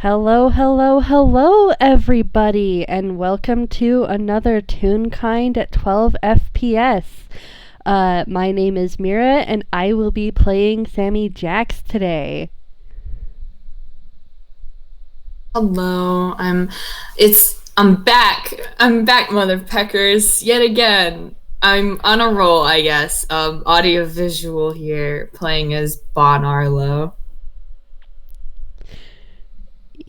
Hello, hello, hello, everybody, and welcome to another Toonkind at 12 FPS. My name is Mira, and I will be playing Sammy Jax today. Hello, I'm back. I'm back, mother peckers, yet again. I'm on a roll, I guess. Audio visual here, playing as Bon Arlo.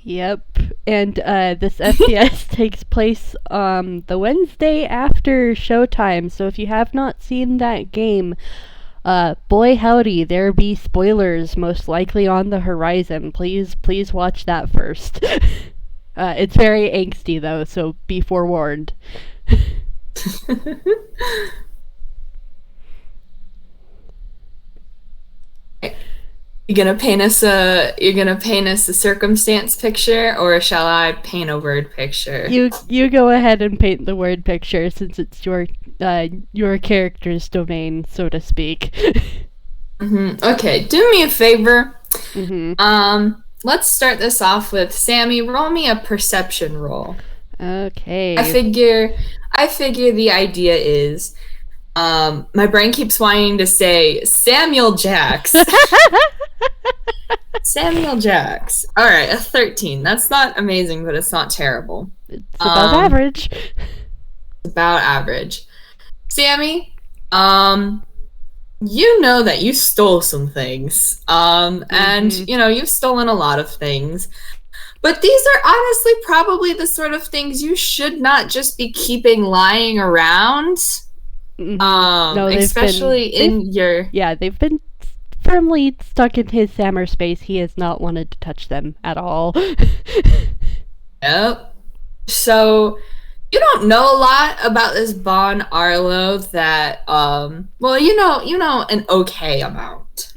Yep, and this FPS takes place the Wednesday after showtime, so if you have not seen that game, boy howdy, there be spoilers most likely on the horizon. Please watch that first. It's very angsty though, so be forewarned. You're gonna paint us a circumstance picture, or shall I paint a word picture? You go ahead and paint the word picture since it's your character's domain, so to speak. Okay, do me a favor. Mm-hmm. Let's start this off with Sammy. Roll me a perception roll. Okay. I figure the idea is, my brain keeps wanting to say Samuel Jax. Samuel Jax. All right, a 13. That's not amazing, but it's not terrible. It's above average. About average. Sammy, you know that you stole some things. And you've stolen a lot of things. But these are honestly probably the sort of things you should not just be keeping lying around. No, especially they've been firmly stuck in his Sammer space. He has not wanted to touch them at all. Yep. So you don't know a lot about this Bon Arlo that you know an okay amount.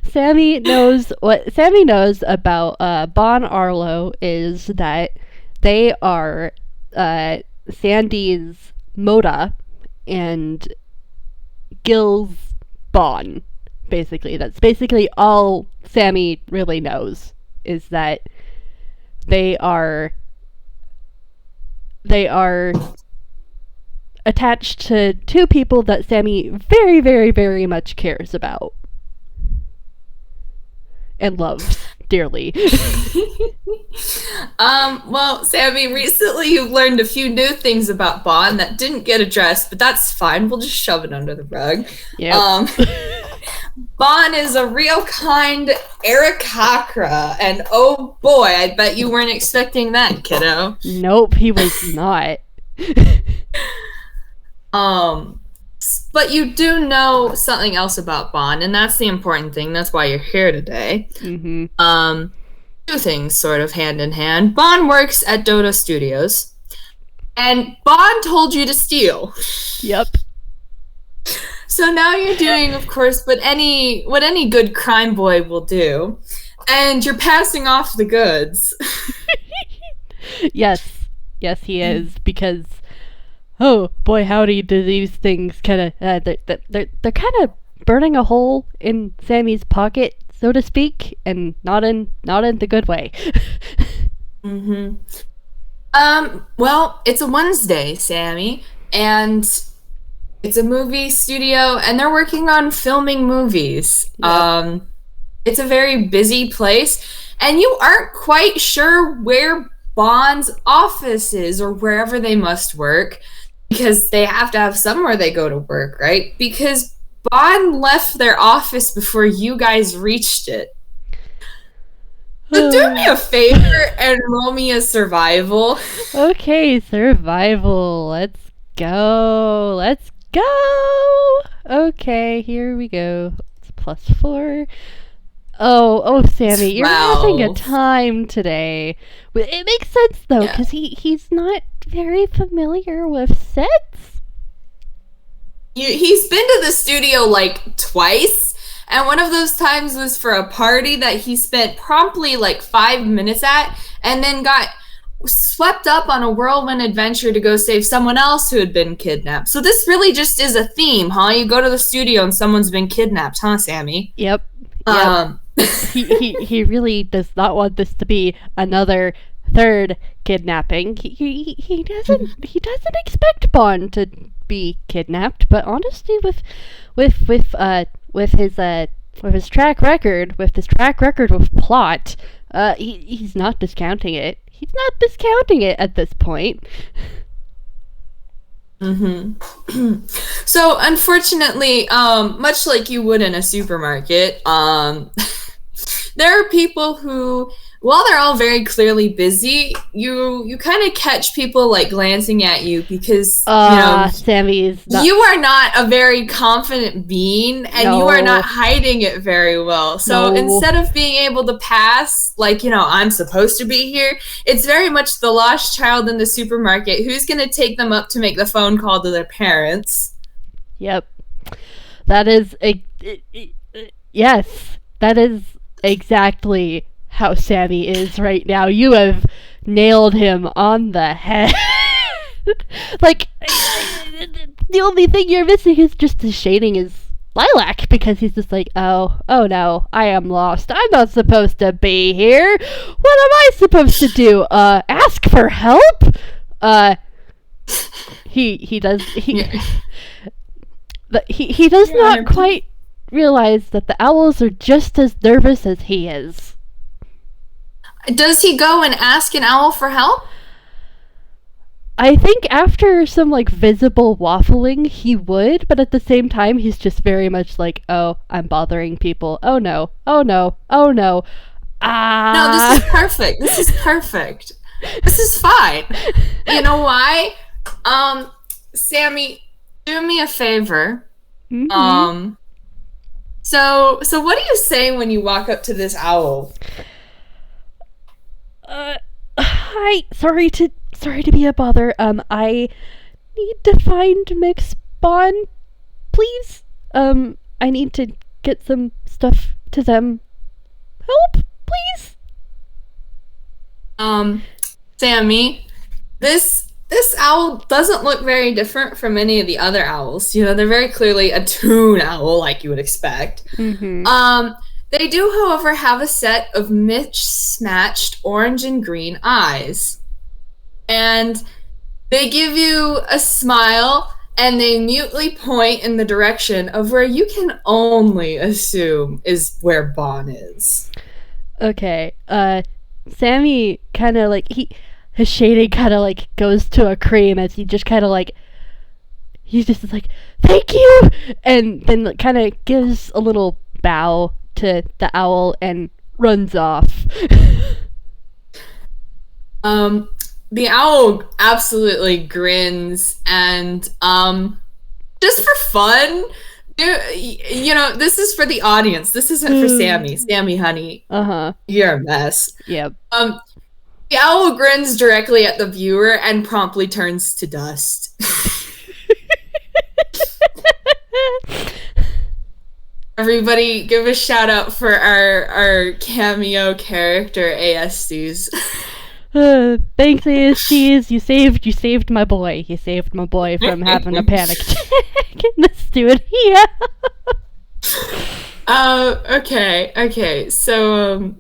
Sammy knows what Sammy knows about Bon Arlo is that they are Sandy's Moda and Gil's Bon. Basically, that's basically all Sammy really knows, is that they are attached to two people that Sammy very, very, very much cares about and loves dearly. Well, Sammy, recently you've learned a few new things about Bon that didn't get addressed, but that's fine. We'll just shove it under the rug. Yep. Bon is a real kind Aarakocra, and oh boy, I bet you weren't expecting that, kiddo. Nope, he was not. But you do know something else about Bon, and that's the important thing. That's why you're here today. Two things sort of hand in hand. Bon works at Dota Studios, and Bon told you to steal. Yep. So now you're doing, of course, what any good crime boy will do, and you're passing off the goods. Yes, he is, because oh boy howdy, do these things kind of they're kind of burning a hole in Sammy's pocket, so to speak, and not in the good way. Well, it's a Wednesday, Sammy, and it's a movie studio, and they're working on filming movies. Yep. It's a very busy place, and you aren't quite sure where Bon's office is or wherever they must work, because they have to have somewhere they go to work, right? Because Bon left their office before you guys reached it. So do me a favor and roll me a survival. Okay, survival. Let's go. Okay, here we go. It's +4. Oh, Sammy, you're having a time today. It makes sense though, because he's not very familiar with sets. He's been to the studio like twice, and one of those times was for a party that he spent promptly like 5 minutes at, and then got swept up on a whirlwind adventure to go save someone else who had been kidnapped. So this really just is a theme, huh? You go to the studio and someone's been kidnapped, huh, Sammy? Yep. he really does not want this to be another third kidnapping. He doesn't expect Bond to be kidnapped, but honestly, with with uh with his uh with his track record, with plot, he's not discounting it. He's not discounting it at this point. So unfortunately, much like you would in a supermarket, there are people who, while they're all very clearly busy, you kind of catch people like glancing at you because Sammy is not. you are not a very confident being, and you are not hiding it very well. So instead of being able to pass, like, I'm supposed to be here, it's very much the lost child in the supermarket who's going to take them up to make the phone call to their parents. Yep. That is yes. That is exactly how Sammy is right now. You have nailed him on the head. Like, the only thing you're missing is just the shading is lilac, because he's just like, oh no, I am lost. I'm not supposed to be here. What am I supposed to do? Ask for help? He does not quite realize that the owls are just as nervous as he is. Does he go and ask an owl for help? I think after some, like, visible waffling, he would, but at the same time, he's just very much like, oh, I'm bothering people. Oh no. Oh no. Oh no. No, this is perfect. This is perfect. This is fine. You know why? Sammy, do me a favor. Mm-hmm. So what do you say when you walk up to this owl? Hi. Sorry to be a bother. I need to find Mix Bond, please. I need to get some stuff to them. Help, please. Sammy, this owl doesn't look very different from any of the other owls. They're very clearly a toon owl, like you would expect. Mm-hmm. They do, however, have a set of mismatched orange and green eyes. And they give you a smile, and they mutely point in the direction of where you can only assume is where Bon is. Okay, Sammy kind of like, his shading kind of like goes to a cream as he just kind of like, he's just like, thank you! And then kind of gives a little bow to the owl and runs off. The owl absolutely grins, and just for fun, this is for the audience. This isn't for Sammy. Sammy, honey, you're a mess. Yep. The owl grins directly at the viewer and promptly turns to dust. Everybody, give a shout out for our cameo character ASCs. Thanks, ASCs. You saved my boy. You saved my boy from having a panic attack in the studio. Okay. So,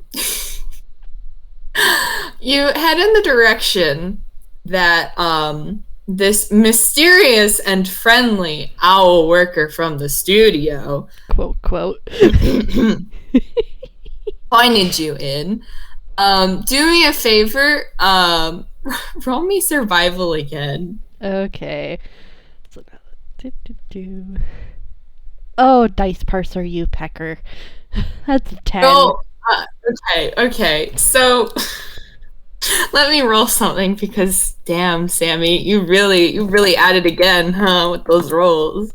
you head in the direction that this mysterious and friendly owl worker from the studio, quote, pointed you in. Do me a favor, roll me survival again. Okay. So, oh, dice parser, you pecker. That's a 10. Oh, okay. So, let me roll something, because damn, Sammy, you really added again, huh, with those rolls.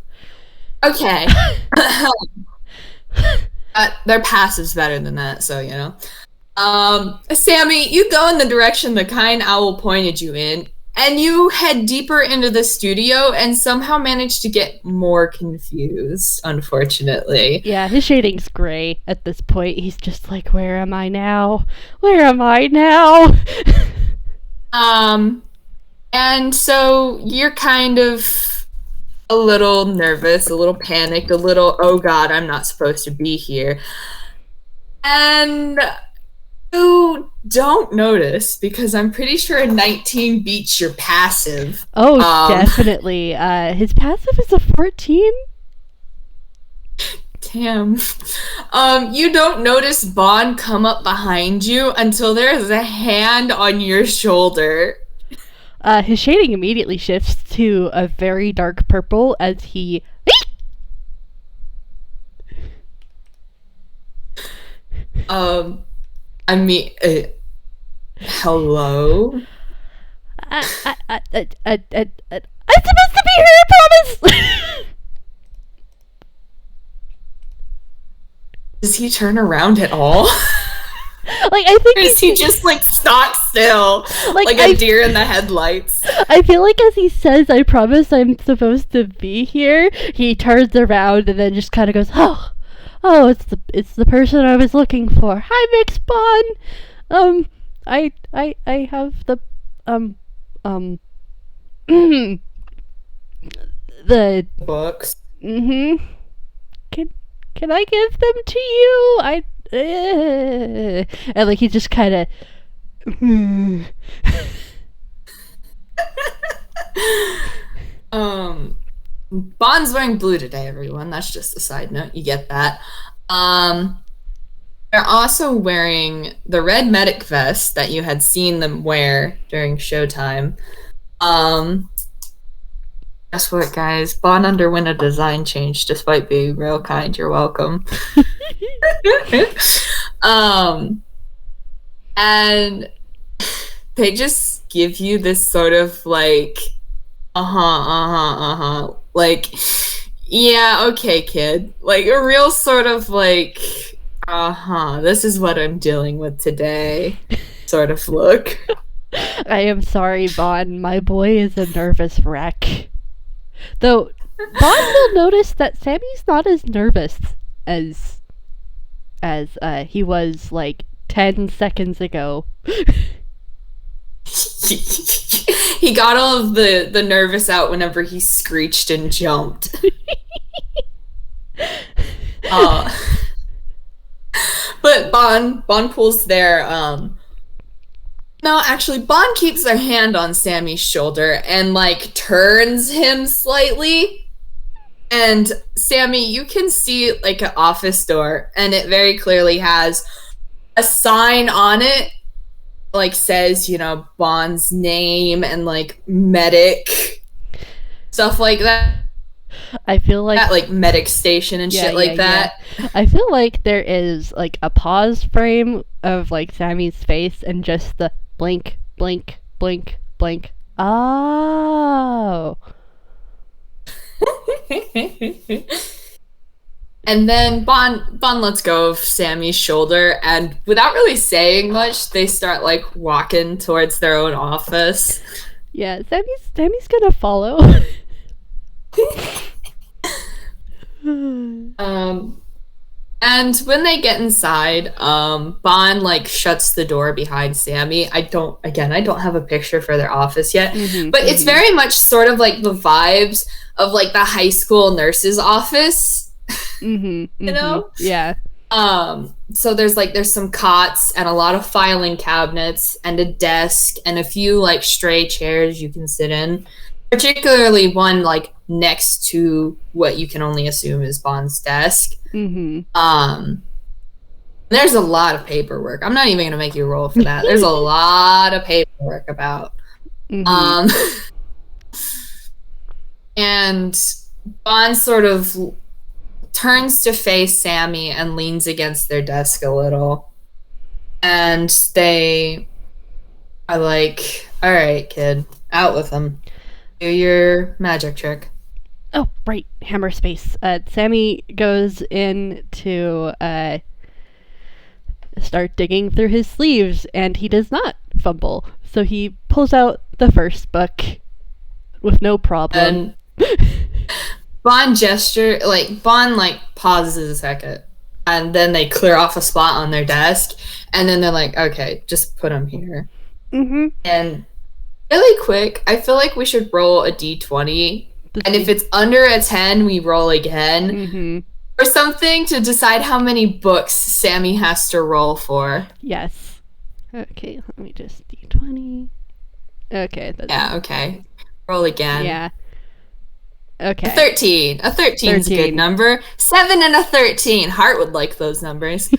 Okay. Their pass is better than that, so Sammy, you go in the direction the kind owl pointed you in, and you head deeper into the studio and somehow manage to get more confused, unfortunately. Yeah, his shading's gray at this point. He's just like, where am I now? And so you're kind of a little nervous, a little panicked, a little, oh god, I'm not supposed to be here. And you don't notice because I'm pretty sure a 19 beats your passive. Oh, definitely. His passive is a 14? Damn. You don't notice Bon come up behind you until there's a hand on your shoulder. His shading immediately shifts to a very dark purple as he... I mean, hello? I'm supposed to be here, I promise! Does he turn around at all? Like, I think or is he just, like, stock still? Like a deer in the headlights? I feel like as he says, I promise I'm supposed to be here, he turns around and then just kind of goes, oh, it's the person I was looking for. Hi, Mix Bon! I have the, the... books. Mm-hmm. Can I give them to you? And like he just kind of. Bon's wearing blue today, everyone. That's just a side note. You get that. They're also wearing the red medic vest that you had seen them wear during showtime. Guess what, guys? Bon underwent a design change despite being real kind. You're welcome. And they just give you this sort of like, like, yeah, okay, kid. Like a real sort of like, this is what I'm dealing with today sort of look. I am sorry, Bon. My boy is a nervous wreck. Though, Bon will notice that Sammy's not as nervous as he was, like, 10 seconds ago. He got all of the nervous out whenever he screeched and jumped. But Bon pulls their, no, actually, Bon keeps their hand on Sammy's shoulder and, like, turns him slightly. And, Sammy, you can see, like, an office door, and it very clearly has a sign on it, like, says, you know, Bon's name and, like, medic, stuff like that. I feel like... That, like, medic station and shit like that. Yeah. I feel like there is, like, a pause frame of, like, Sammy's face and just the blink, blink, blink, blink. Oh. And then Bon lets go of Sammy's shoulder, and without really saying much, they start like walking towards their own office. Yeah, Sammy's gonna follow. And when they get inside, Bon like shuts the door behind Sammy. I don't have a picture for their office yet, but it's very much sort of like the vibes of like the high school nurse's office. You know? Yeah. So there's some cots and a lot of filing cabinets and a desk and a few like stray chairs you can sit in. Particularly one like next to what you can only assume is Bon's desk. There's a lot of paperwork. I'm not even gonna make you roll for that. There's a lot of paperwork about. And Bon sort of turns to face Sammy and leans against their desk a little. And they are like, all right, kid, out with him. Do your magic trick. Oh, right. Hammer space. Sammy goes in to start digging through his sleeves, and he does not fumble. So he pulls out the first book with no problem. And Bon pauses a second, and then they clear off a spot on their desk, and then they're like, okay, just put him here. And really quick, I feel like we should roll a d20, and if it's under a 10, we roll again. or something to decide how many books Sammy has to roll for. Yes. Okay, let me just D20. Okay. Yeah, okay. Roll again. Yeah. Okay. 13. A 13 is a good number. 7 and a 13. Hart would like those numbers.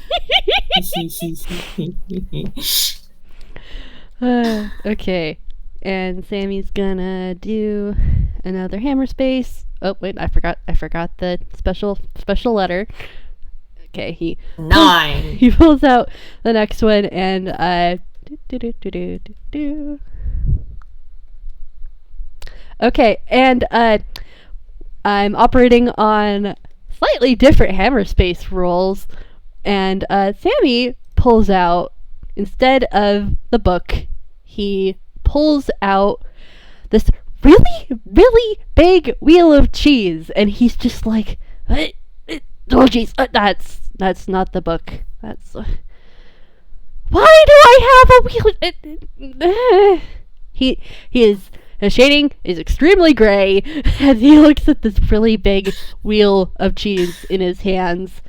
Okay. And Sammy's gonna do another hammer space. Oh wait, I forgot the special letter. Okay, he 9. He pulls out the next one and Okay, and I'm operating on slightly different hammer space rules, and Sammy pulls out, instead of the book, he pulls out this really, really big wheel of cheese, and he's just like, oh jeez, that's not the book. That's why do I have a wheel? His shading is extremely gray as he looks at this really big wheel of cheese in his hands.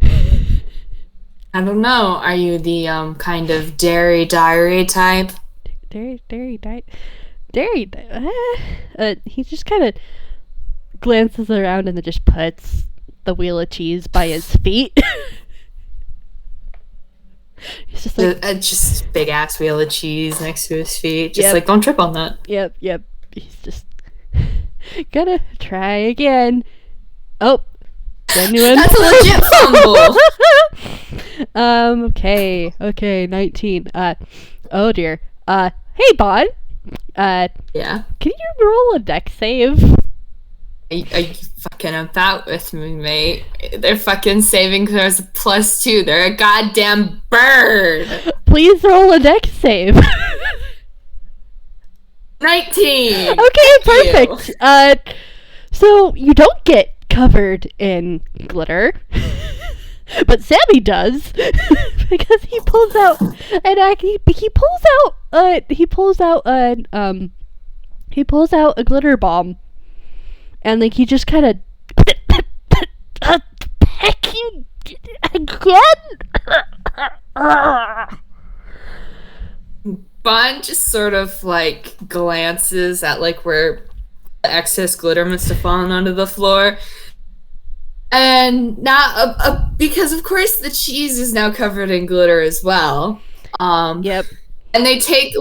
I don't know. Are you the kind of dairy diary type? He just kind of glances around and then just puts the wheel of cheese by his feet. He's just like, just big ass wheel of cheese next to his feet. Just like, don't trip on that. Yep. He's just gonna try again. Oh, genuine. That's a legit fumble. Okay, 19. Oh dear. Hey, Bon. Yeah. Can you roll a deck save? Are you fucking about with me, mate? They're fucking saving throws +2. They're a goddamn bird. Please roll a deck save. 19. Okay, perfect. So you don't get covered in glitter, but Sammy does because he pulls out a glitter bomb. And like he just kind of pecking again. Bon just sort of like glances at like where the excess glitter must have fallen onto the floor, and now because of course the cheese is now covered in glitter as well. Yep. And they take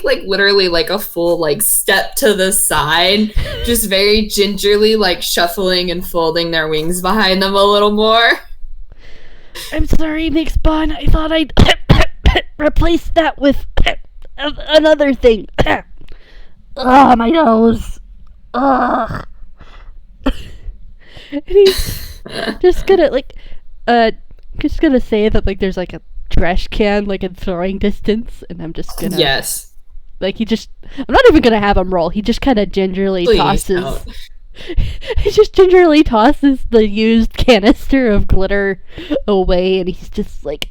literally like a full like step to the side, just very gingerly like shuffling and folding their wings behind them a little more. I'm sorry, Mix Bon. I thought I'd replace that with another thing. My nose. And he's just gonna say that like there's like a trash can like in throwing distance, and I'm just gonna I'm not even gonna have him roll. He just kind of gingerly tosses the used canister of glitter away, and he's just like,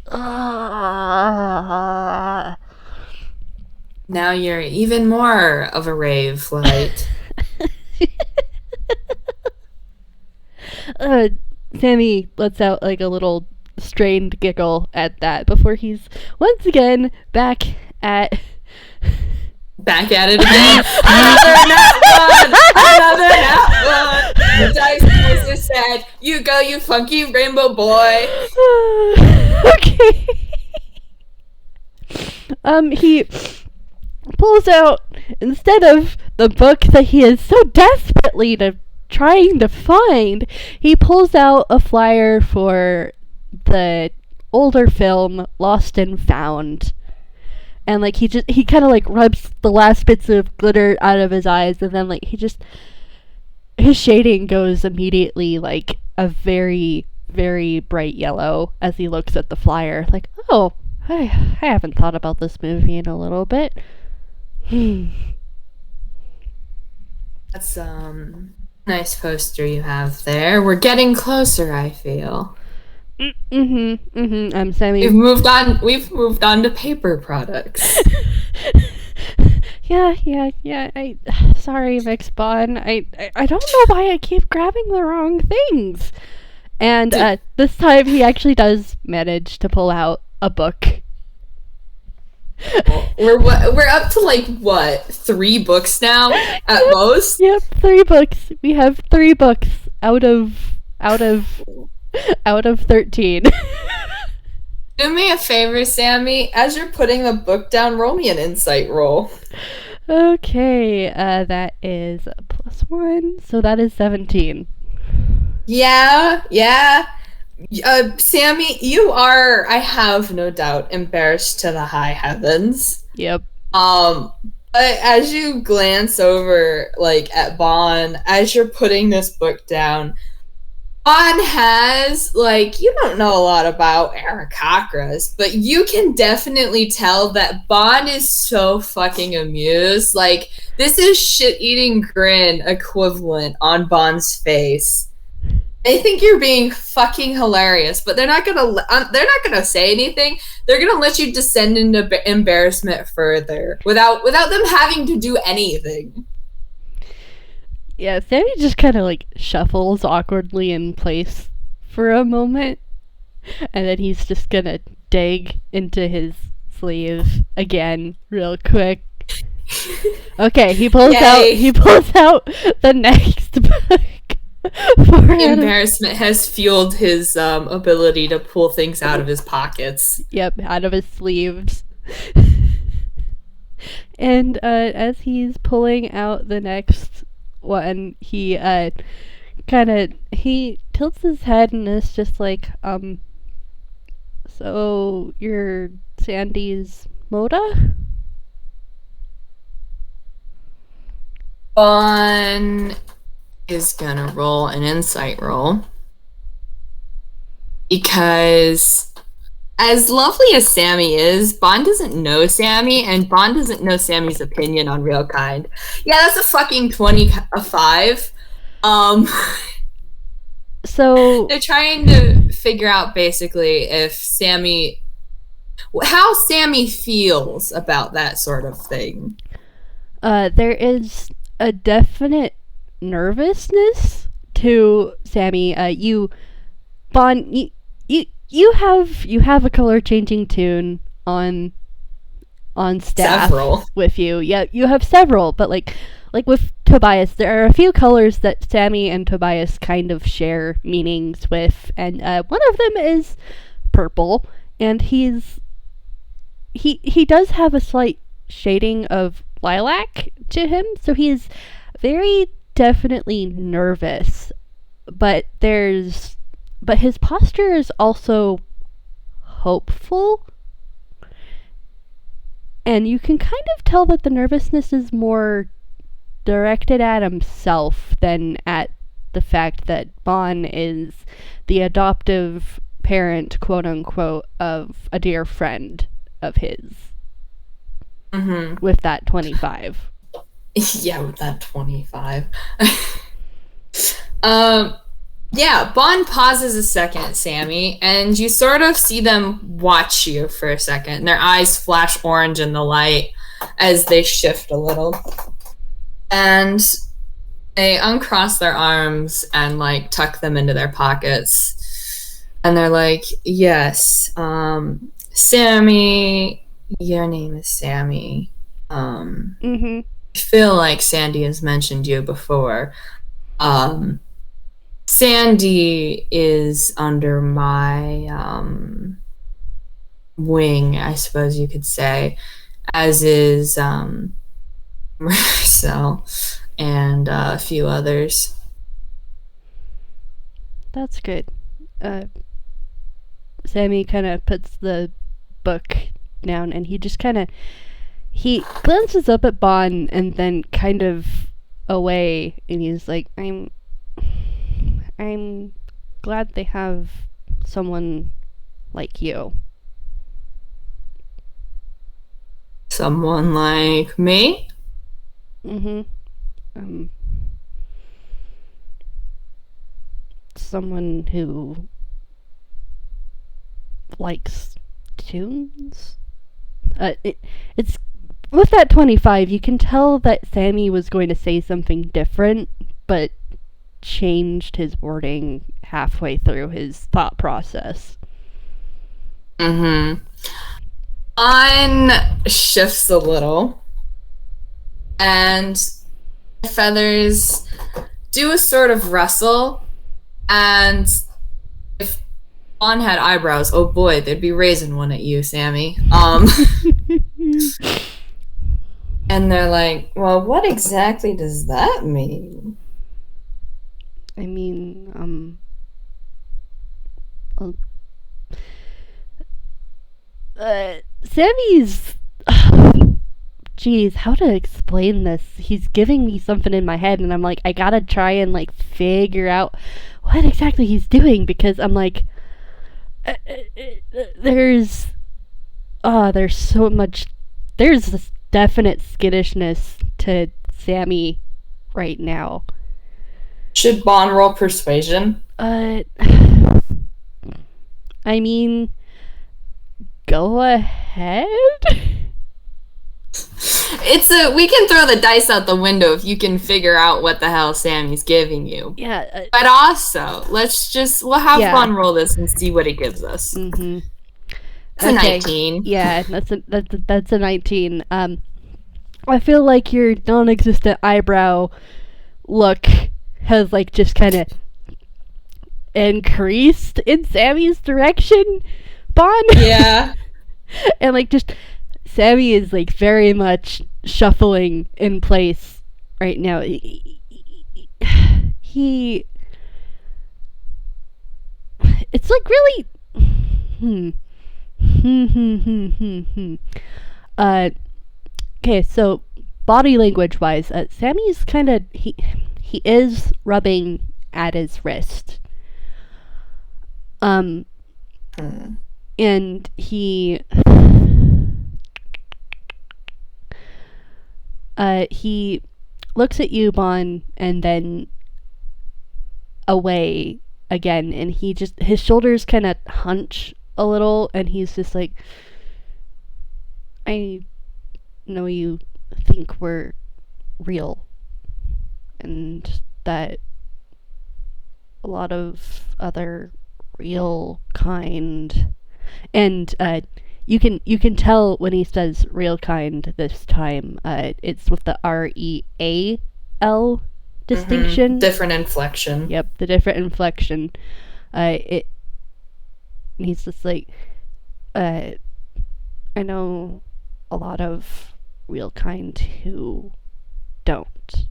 Now you're even more of a rave light. Sammy lets out like a little strained giggle at that before he's once again back at it again. Another nat one. The dice master said, "You go, you funky rainbow boy." Okay. He pulls out, instead of the book that he is so desperately trying to find, he pulls out a flyer for the older film Lost and Found, and like he kind of like rubs the last bits of glitter out of his eyes, and then like his shading goes immediately like a very, very bright yellow as he looks at the flyer, like, oh, I haven't thought about this movie in a little bit. That's nice poster you have there. We're getting closer, I feel. Sammy. We've moved on to paper products. Yeah. Sorry, Mix Bon. I don't know why I keep grabbing the wrong things. And this time he actually does manage to pull out a book. We're up to like what, 3 books now at most? Yep, 3 books. We have 3 books out of 13. Do me a favor, Sammy. As you're putting the book down, roll me an insight roll. Okay, that is a +1, so that is 17. Yeah. Sammy, you are, I have no doubt, embarrassed to the high heavens. Yep. But as you glance over, like, at Bon, as you're putting this book down, Bon has, like, you don't know a lot about Aarakocras, but you can definitely tell that Bon is so fucking amused. Like, this is shit-eating grin equivalent on Bon's face. They think you're being fucking hilarious, but they're not gonna say anything. They're gonna let you descend into embarrassment further without them having to do anything. Yeah, Sammy just kind of like shuffles awkwardly in place for a moment, and then he's just gonna dig into his sleeve again real quick. Okay, he pulls out the next book. Embarrassment has fueled his ability to pull things out of his pockets. Yep, out of his sleeves. And as he's pulling out the next one, he he tilts his head and is just like, so you're Sandy's Moda? Bon is gonna roll an insight roll. Because as lovely as Sammy is, Bon doesn't know Sammy, and Bon doesn't know Sammy's opinion on Real Kind. Yeah, that's a fucking 25. So they're trying to figure out basically how Sammy feels about that sort of thing. There is a definite nervousness to Sammy. Bon, you have a color changing tune on staff with you. Yeah, you have several, but like with Tobias, there are a few colors that Sammy and Tobias kind of share meanings with, and one of them is purple, and he does have a slight shading of lilac to him, so he's very definitely nervous, but his posture is also hopeful, and you can kind of tell that the nervousness is more directed at himself than at the fact that Bon is the adoptive parent, quote unquote, of a dear friend of his. Mm-hmm. With that 25. Yeah, with that 25. Yeah, Bon pauses a second, Sammy, and you sort of see them watch you for a second. Their eyes flash orange in the light as they shift a little. And they uncross their arms and, like, tuck them into their pockets. And they're like, yes, Sammy, your name is Sammy. I feel like Sandy has mentioned you before. Sandy is under my wing, I suppose you could say, as is Marcel and a few others. That's good. Sammy kind of puts the book down, and he just he glances up at Bon and then kind of away, and he's like, I'm glad they have someone like you. Someone like me? Someone who likes tunes? It's with that 25, you can tell that Sammy was going to say something different, but changed his wording halfway through his thought process. Mm-hmm. On shifts a little, and feathers do a sort of rustle, and if Bon had eyebrows, oh boy, they'd be raising one at you, Sammy. And they're like, well, what exactly does that mean? I mean, Sammy's. Geez, how to explain this? He's giving me something in my head, and I'm like, I gotta try and like figure out what exactly he's doing because I'm like, there's, there's so much, there's this definite skittishness to Sammy right now. Should Bon roll persuasion? I mean, go ahead. We can throw the dice out the window if you can figure out what the hell Sammy's giving you. Yeah. But also, we'll have Bon roll this and see what it gives us. Mm-hmm. It's a 19. Yeah, that's a 19. I feel like your non-existent eyebrow look has like just kind of increased in Sammy's direction, Bon. Yeah. And like just Sammy is like very much shuffling in place right now. He it's like really okay, so body language wise, Sammy's kind of he is rubbing at his wrist. And he looks at you, Bon, and then away again, and his shoulders kind of hunch a little, and he's just like, I know you think we're real, and that a lot of other real kind, and you can tell when he says real kind this time, it's with the REAL distinction. Mm-hmm. Different inflection. Yep, the different inflection. He's just like, I know a lot of real kind who don't.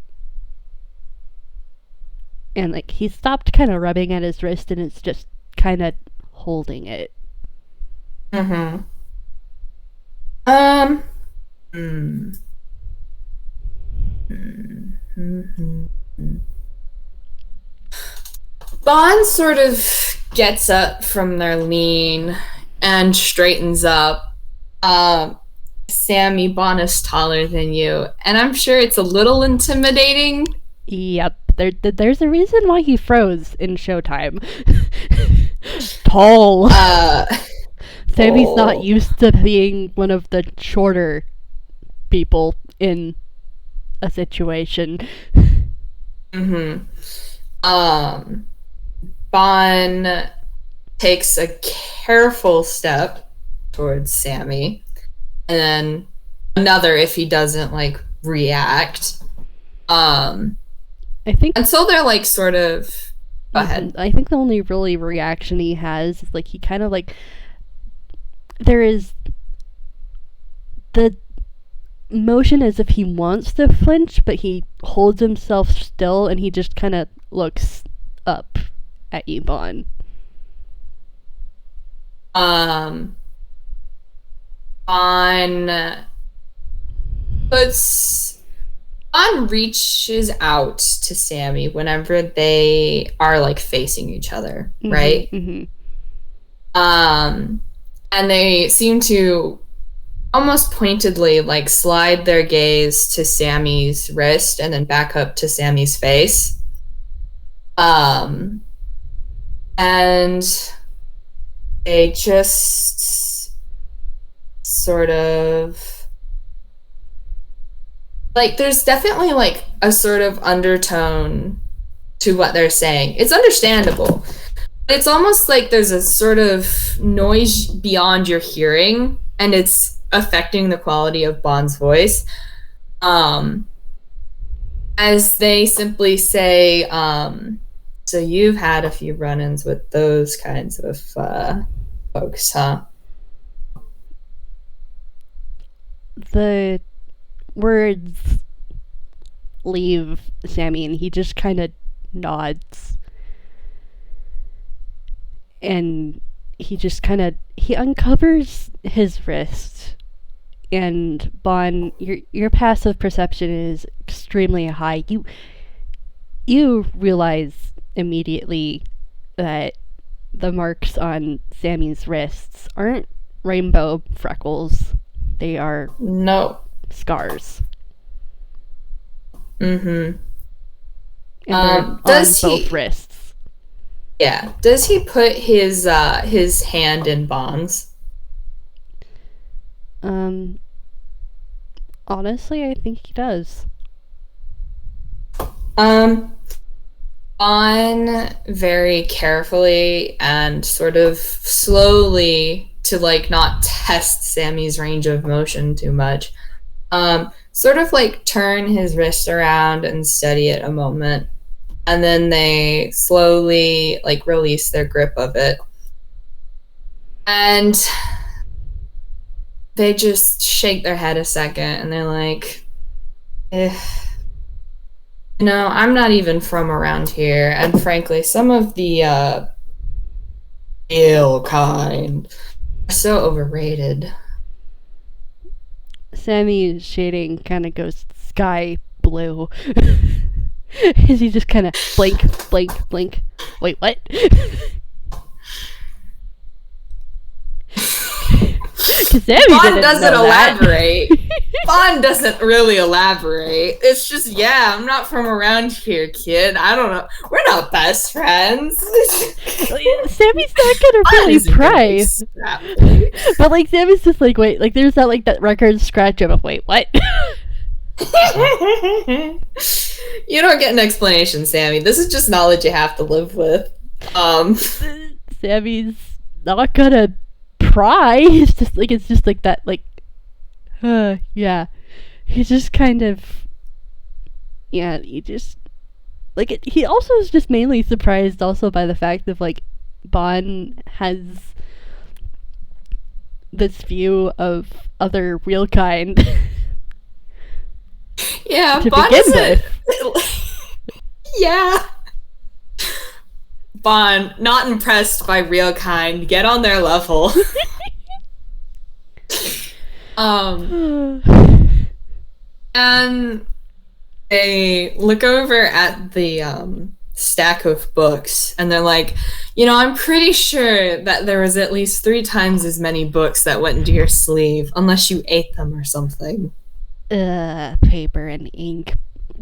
And like he stopped kind of rubbing at his wrist and it's just kind of holding it. Mm-hmm. Bond sort of gets up from their lean and straightens up. Sammy, Bon is taller than you, and I'm sure it's a little intimidating. Yep, there's a reason why he froze in Showtime. Tall. Sammy's not used to being one of the shorter people in a situation. Mm-hmm. Bon takes a careful step towards Sammy, and then another if he doesn't like react. I think until they're like sort of go ahead. I think the only really reaction he has is like he kind of like there is the motion as if he wants to flinch, but he holds himself still and he just kind of looks up at you, Bon. Bon reaches out to Sammy whenever they are like facing each other, right? Mm-hmm. And they seem to almost pointedly like slide their gaze to Sammy's wrist and then back up to Sammy's face. And they just sort of like there's definitely like a sort of undertone to what they're saying. It's understandable. It's almost like there's a sort of noise beyond your hearing, and it's affecting the quality of Bond's voice. As they simply say, so you've had a few run-ins with those kinds of folks, huh? The words leave Sammy, and he just kind of nods. And he just kind of, he uncovers his wrist. And Bon, your passive perception is extremely high. You realize immediately that the marks on Sammy's wrists aren't rainbow freckles. They are scars. Mm-hmm. And they're on both wrists. Yeah. Does he put his hand in Bond's? Honestly, I think he does. On very carefully and sort of slowly, to like not test Sammy's range of motion too much, sort of like turn his wrist around and steady it a moment, and then they slowly like release their grip of it, and they just shake their head a second, and they're like, I'm not even from around here, and frankly, some of the ill kind are so overrated. Sammy's shading kind of goes sky blue. As he just kind of blink. Wait, what? Bond doesn't elaborate. Bond doesn't really elaborate. It's just, I'm not from around here, kid. I don't know. We're not best friends. Sammy's not gonna really pry. But like Sammy's just like, wait, like there's that record scratch of wait, what? You don't get an explanation, Sammy. This is just knowledge you have to live with. Sammy's not gonna pry. It's just like that, like, yeah. He's just kind of, he just, like, he also is just mainly surprised also by the fact of, like, Bon has this view of other real kind. Yeah, to Bon begin with. Yeah. Bon, not impressed by real kind. Get on their level. And they look over at the stack of books, and they're like, I'm pretty sure that there was at least 3 times as many books that went into your sleeve, unless you ate them or something. Paper and ink.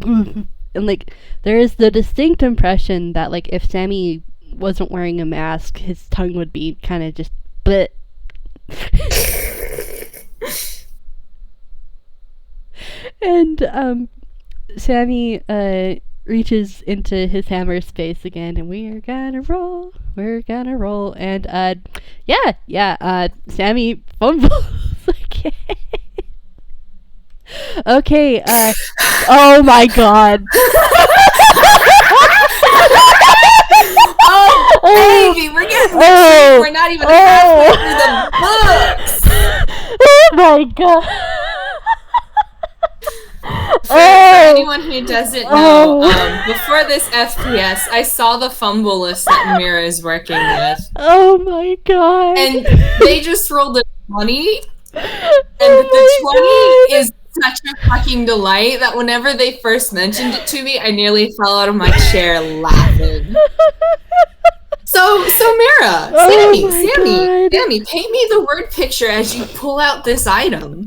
And like, there is the distinct impression that like if Sammy wasn't wearing a mask, his tongue would be kind of just bleh. And Sammy reaches into his hammer space again, and we're gonna roll, and Sammy fumbles again. Okay, oh my god. Baby, we're getting we're not even halfway through the books. Oh my god. For anyone who doesn't know, before this FPS, I saw the fumble list that Mira is working with. Oh my god. And they just rolled a 20, and the 20 is such a fucking delight that whenever they first mentioned it to me, I nearly fell out of my chair laughing. So Mira, Sammy, paint me the word picture as you pull out this item.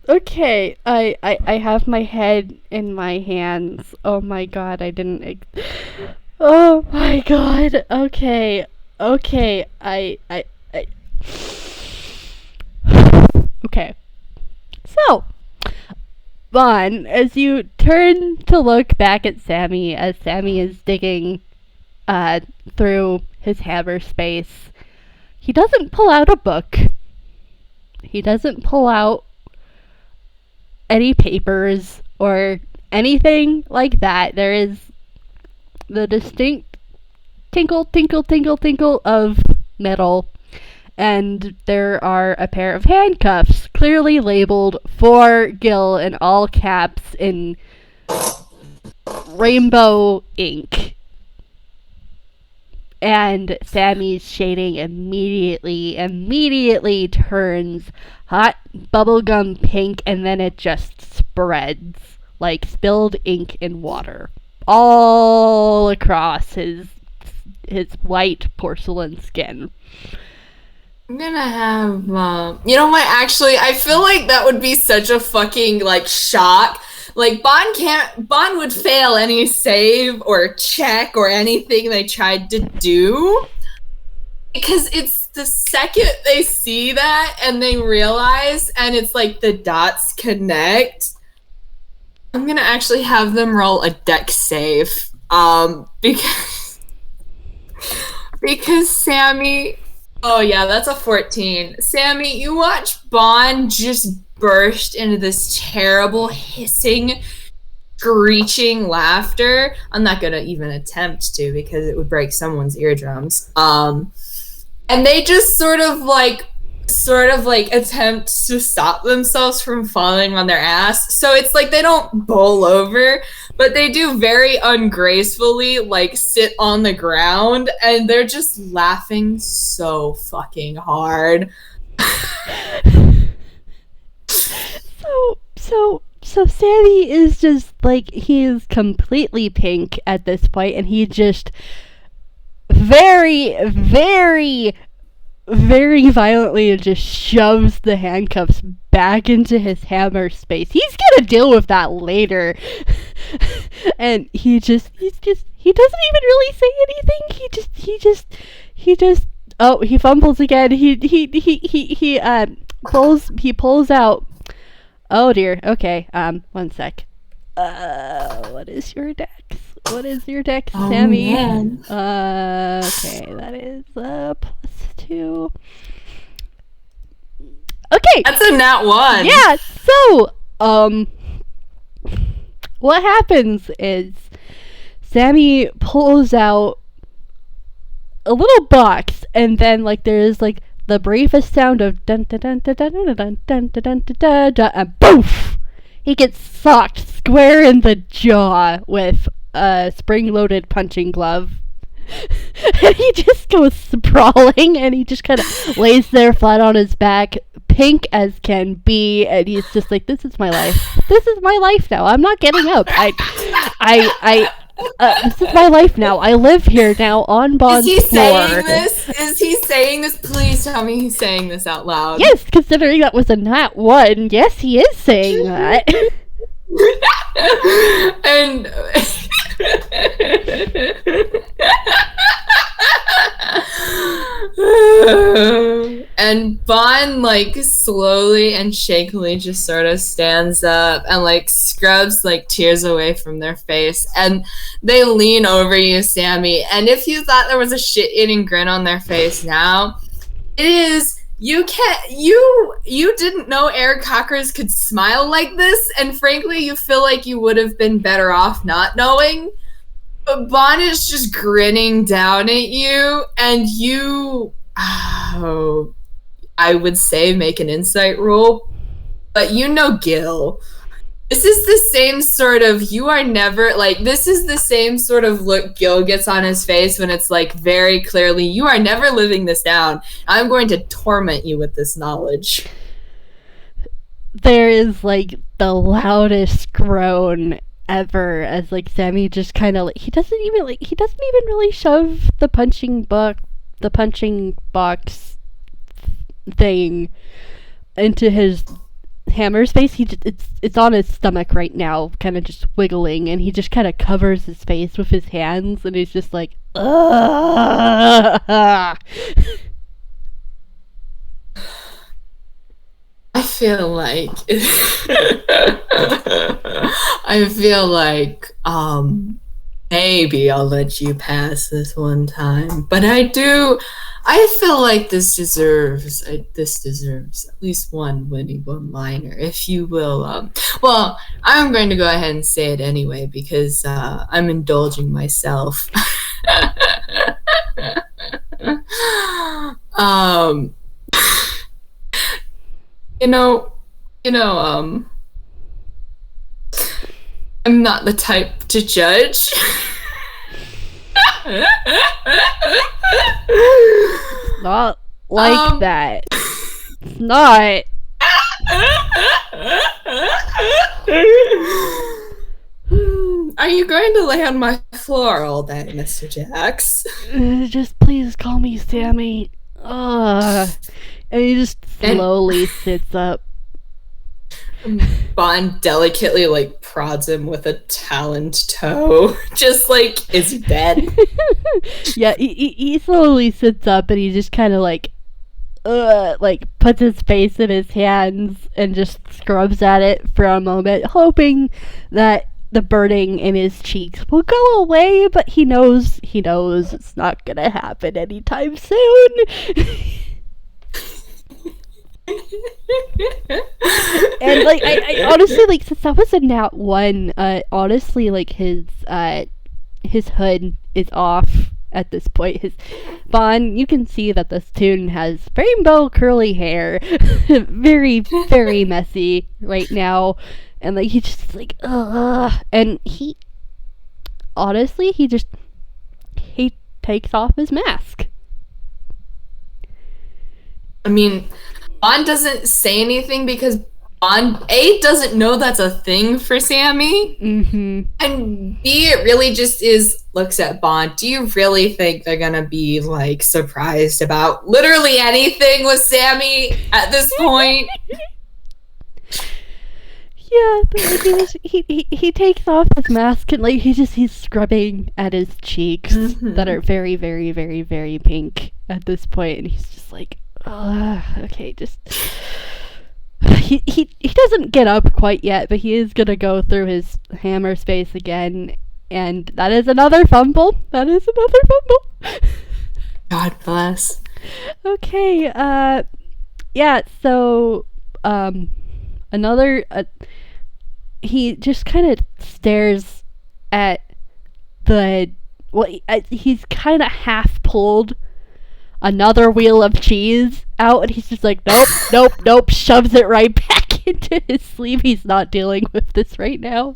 Okay, I have my head in my hands. Oh my god, I didn't. Oh my god. Okay, I. Okay. So, Bon, as you turn to look back at Sammy, as Sammy is digging through his hammer space, he doesn't pull out a book. He doesn't pull out any papers or anything like that. There is the distinct tinkle, tinkle, tinkle, tinkle of metal, and there are a pair of handcuffs clearly labeled for Gil in all caps in rainbow ink. And Sammy's shading immediately turns hot bubblegum pink, and then it just spreads like spilled ink in water all across his white porcelain skin. I'm gonna have, you know what, actually, I feel like that would be such a fucking, like, shock. Like, Bon would fail any save or check or anything they tried to do. Because it's the second they see that and they realize, and it's like the dots connect, I'm gonna actually have them roll a dex save. Because Sammy... Oh yeah, that's a 14. Sammy, you watch Bon just burst into this terrible, hissing, screeching laughter. I'm not gonna even attempt to because it would break someone's eardrums. And they just sort of like attempt to stop themselves from falling on their ass. So it's like they don't bowl over, but they do very ungracefully like sit on the ground, and they're just laughing so fucking hard. So Sammy is just like, he is completely pink at this point, and he just very, very, very violently just shoves the handcuffs back into his hammer space. He's gonna deal with that later. And he doesn't even really say anything. He just oh, he fumbles again. He pulls out. Oh dear. Okay. 1 sec. What is your dex? Sammy? Man. Okay, that is +2. Okay. That's a nat 1. Yeah. So, what happens is Sammy pulls out a little box, and then like there's like the briefest sound of dun dun dun dun dun dun dun dun dun dun dun, and poof! He gets socked square in the jaw with a spring-loaded punching glove. And he just goes sprawling, and he just kind of lays there flat on his back, pink as can be, and he's just like, this is my life. This is my life now. I'm not getting up. This is my life now. I live here now on Bon's floor. Saying this? Is he saying this? Please tell me he's saying this out loud. Yes, considering that was a nat 1, yes, he is saying that. And and Bon like slowly and shakily just sort of stands up and like scrubs like tears away from their face, and they lean over you, Sammy, and if you thought there was a shit-eating grin on their face now, it is. You didn't know Eric Cockers could smile like this, and frankly, you feel like you would have been better off not knowing. But Bon is just grinning down at you, and you, I would say make an insight roll, but you know Gil. This is the same sort of, this is the same sort of look Gil gets on his face when it's like very clearly, you are never living this down. I'm going to torment you with this knowledge. There is like the loudest groan ever as like Sammy just kind of like, he doesn't even really shove the punching box thing into his hammer's face. It's on his stomach right now, kind of just wiggling, and he just kind of covers his face with his hands, and he's just like, ugh. I feel like I feel like maybe I'll let you pass this one time, but I feel like this deserves at least one witty one-liner, if you will. Well, I'm going to go ahead and say it anyway because I'm indulging myself. You know, I'm not the type to judge. Not like that. It's not. Are you going to lay on my floor all day, Mr. Jax? Just please call me Sammy. And he just slowly sits up. Bon delicately, like, prods him with a taloned toe. Just, like, is he dead? Yeah, he slowly sits up and he just kind of, like, puts his face in his hands and just scrubs at it for a moment, hoping that the burning in his cheeks will go away, but he knows it's not gonna happen anytime soon. And like I honestly, like, since that was a nat 1, honestly, like, his hood is off at this point. His Bon, you can see that this Toon has rainbow curly hair. Very, very messy right now. And like, he just like, and he honestly, he takes off his mask. I mean, Bon doesn't say anything because Bon, A, doesn't know that's a thing for Sammy, and B, it really just looks at Bon. Do you really think they're gonna be, like, surprised about literally anything with Sammy at this point? Yeah, but like, he takes off his mask and like he's scrubbing at his cheeks that are very, very, very, very pink at this point, and he's just like, okay, just he doesn't get up quite yet, but he is gonna go through his hammer space again, and that is another fumble. God bless. Okay, yeah, so he just kind of stares at he's kind of half pulled another wheel of cheese out, and he's just like, nope, shoves it right back into his sleeve. He's not dealing with this right now.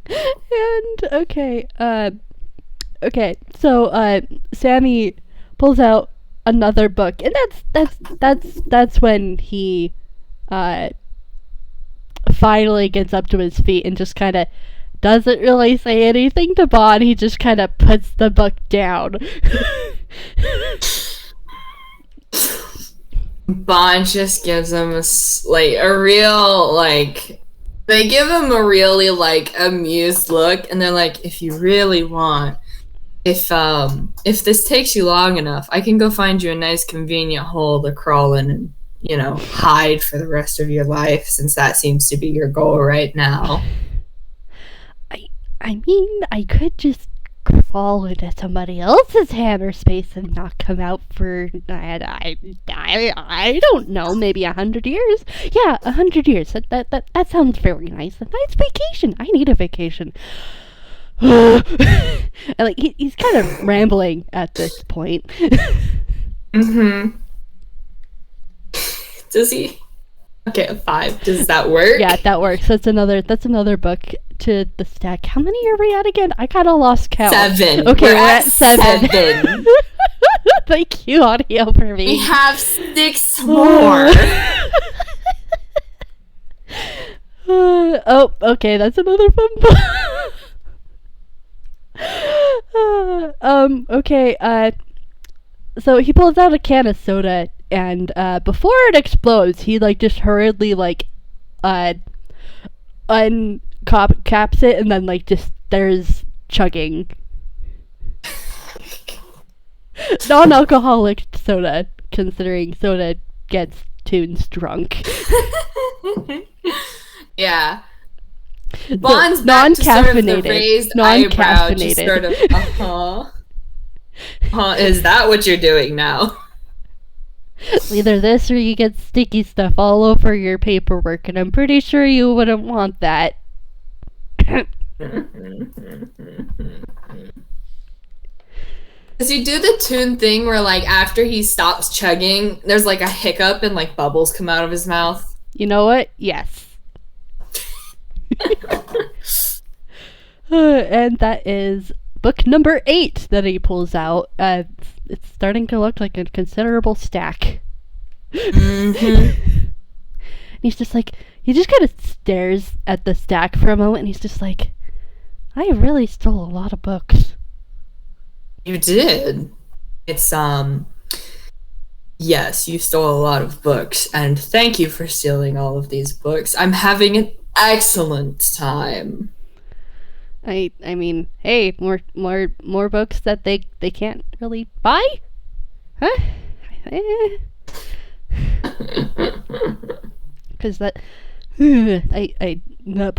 And okay, so Sammy pulls out another book, and that's when he finally gets up to his feet and just kind of doesn't really say anything to Bon. He just kind of puts the book down. Bon just gives him a real, like, they give him a really, like, amused look, and they're like, if you really want, if this takes you long enough, I can go find you a nice convenient hole to crawl in and, hide for the rest of your life, since that seems to be your goal right now. I mean, I could just crawl into somebody else's hammer space and not come out for, I don't know, maybe 100 years? Yeah, 100 years. That sounds very nice. A nice vacation. I need a vacation. And like, he's kind of rambling at this point. Does he? Okay, 5. Does that work? Yeah, that works. That's another book to the stack. How many are we at again? I kind of lost count. 7. Okay, we're at 7. Thank you, audio, for me. We have 6 more. Okay, that's another fumble. Okay, so he pulls out a can of soda, and before it explodes, he like just hurriedly like caps it, and then like just there's chugging. Non-alcoholic soda, considering soda gets Toons drunk. Yeah. Bond's back to sort of the raised eyebrow, just sort of, is that what you're doing now? Either this or you get sticky stuff all over your paperwork, and I'm pretty sure you wouldn't want that. Does he do the Toon thing where, like, after he stops chugging, there's, like, a hiccup and, like, bubbles come out of his mouth? You know what? Yes. And that is book number 8 that he pulls out. It's starting to look like a considerable stack. Mm-hmm. He's just like, he just kind of stares at the stack for a moment, and he's just like, I really stole a lot of books. You did. It's, yes, you stole a lot of books, and thank you for stealing all of these books. I'm having an excellent time. I mean, hey, more books that they can't really buy? Huh? Because that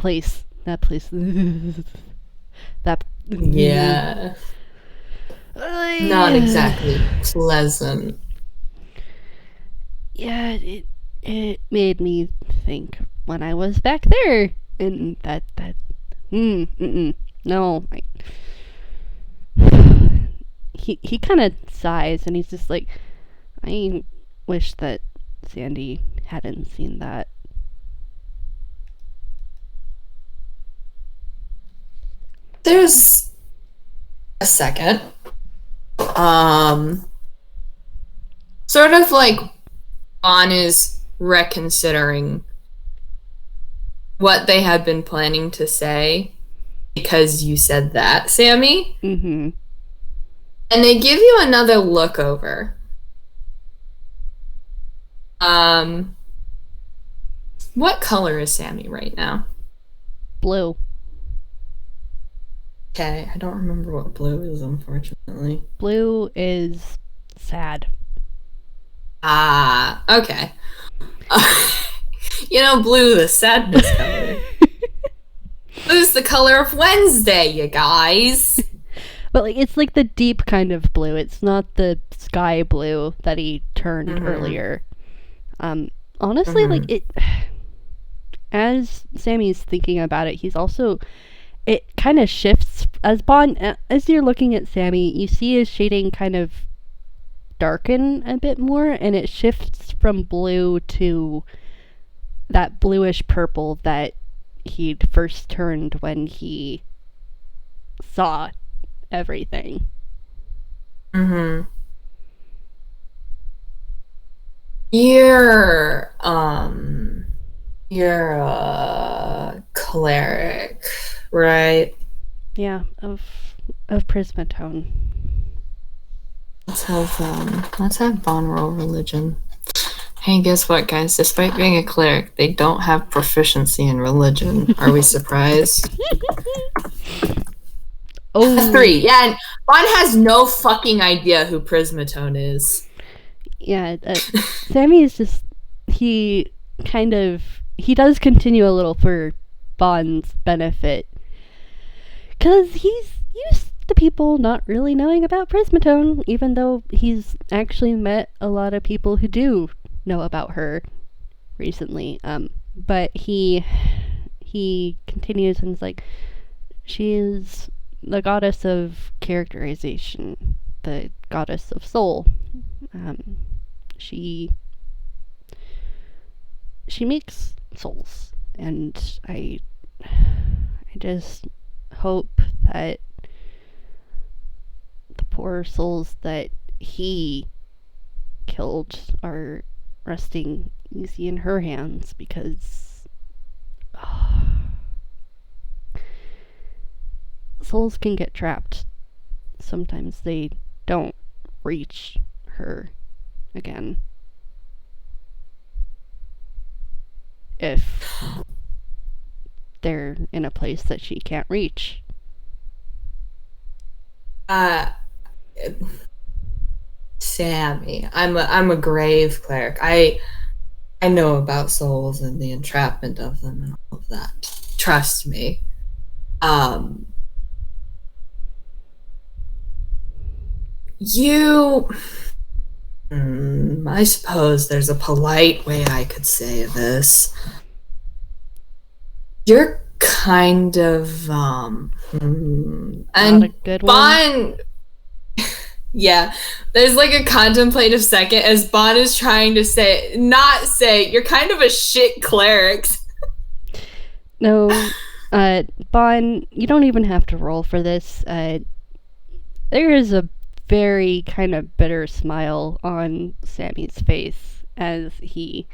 place that yeah, not exactly pleasant. Yeah, it made me think when I was back there, and that no, he kind of sighs, and he's just like, I wish that Sandy hadn't seen that. There's a second. Sort of like Bon is reconsidering what they had been planning to say because you said that, Sammy. Mm-hmm. And they give you another look over. What color is Sammy right now? Blue. Okay, I don't remember what blue is, unfortunately. Blue is sad. Ah, okay. You know, blue, the sadness color. Blue's the color of Wednesday, you guys. But like, it's like the deep kind of blue. It's not the sky blue that he turned earlier. Honestly, like it. As Sammy's thinking about it, he's also. It kind of shifts as Bon. As you're looking at Sammy, you see his shading kind of darken a bit more, and it shifts from blue to that bluish purple that he'd first turned when he saw everything. You're a cleric, right? Yeah, of Prismatone. Let's have Bon roll religion. Hey, guess what, guys? Despite being a cleric, they don't have proficiency in religion. Are we surprised? Oh, 3. Yeah, and Bon has no fucking idea who Prismatone is. Yeah, Sammy is just, he does continue a little for Bon's benefit. Because he's used to people not really knowing about Prismatone, even though he's actually met a lot of people who do know about her recently. But he continues and is like, she is the goddess of characterization, the goddess of soul. She makes souls, and I just hope that the poor souls that he killed are resting easy in her hands, because souls can get trapped. Sometimes they don't reach her again. If they're in a place that she can't reach. Sammy. I'm a grave cleric. I know about souls and the entrapment of them and all of that. Trust me. You I suppose there's a polite way I could say this. You're kind of Not and a good one. Bon, yeah, there's like a contemplative second as Bon is trying to not say you're kind of a shit cleric. No, Bon, you don't even have to roll for this. There is a very kind of bitter smile on Sammy's face as he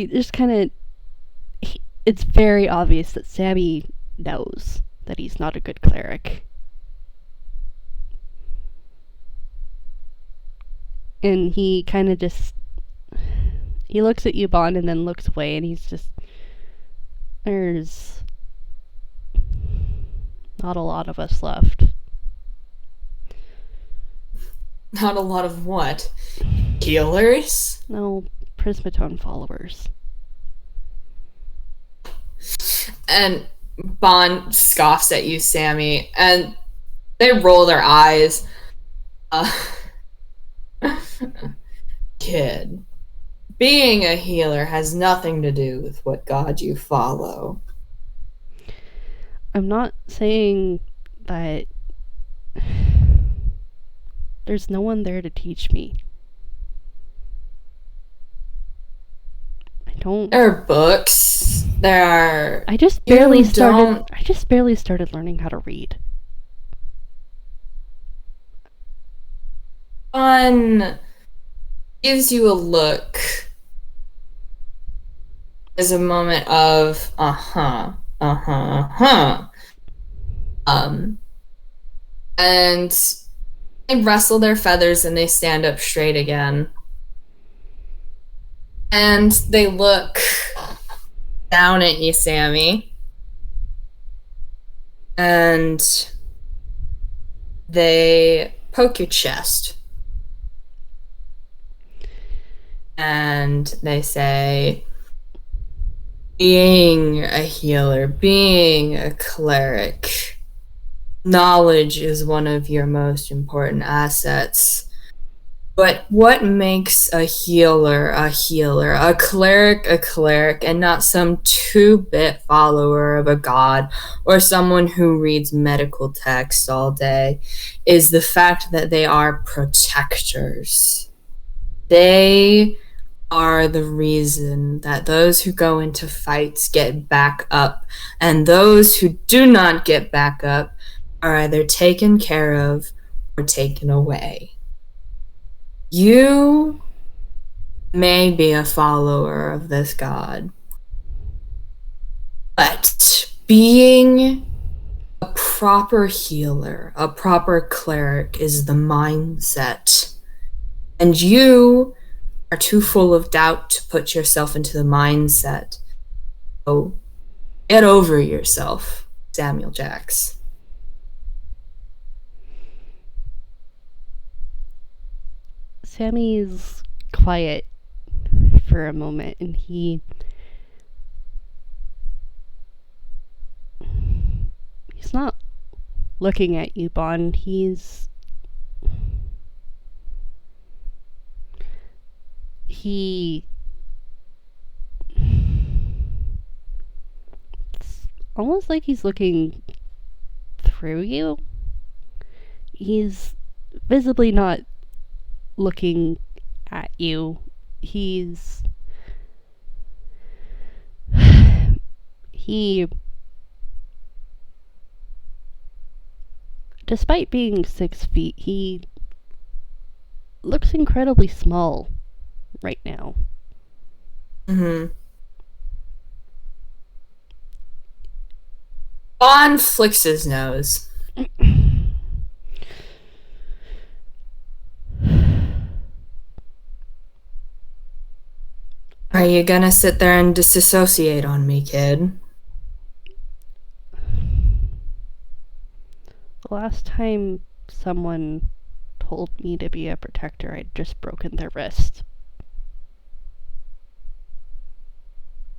just kind of, it's very obvious that Sammy knows that he's not a good cleric. And he kind of just, he looks at you, Bon, and then looks away, and he's just, there's not a lot of us left. Not a lot of what? Healers? No, Prismatone followers. And Bon scoffs at you, Sammy, and they roll their eyes. Kid, being a healer has nothing to do with what god you follow. I'm not saying that there's no one there to teach me. There are books. There are. I just barely started learning how to read. Bon gives you a look as a moment of and they rustle their feathers and they stand up straight again. And they look down at you, Sammy. And they poke your chest. And they say, being a healer, being a cleric, knowledge is one of your most important assets. But what makes a healer, a cleric, and not some 2-bit follower of a god or someone who reads medical texts all day, is the fact that they are protectors. They are the reason that those who go into fights get back up, and those who do not get back up are either taken care of or taken away. You may be a follower of this god, but being a proper healer, a proper cleric is the mindset. And you are too full of doubt to put yourself into the mindset. So get over yourself, Samuel Jax. Sammy's quiet for a moment, and he's not looking at you, Bon. It's almost like he's looking through you. He's visibly not looking at you. He, despite being 6 feet, he looks incredibly small right now. Bon flicks his nose. Are you gonna sit there and disassociate on me, kid? The last time someone told me to be a protector, I'd just broken their wrist.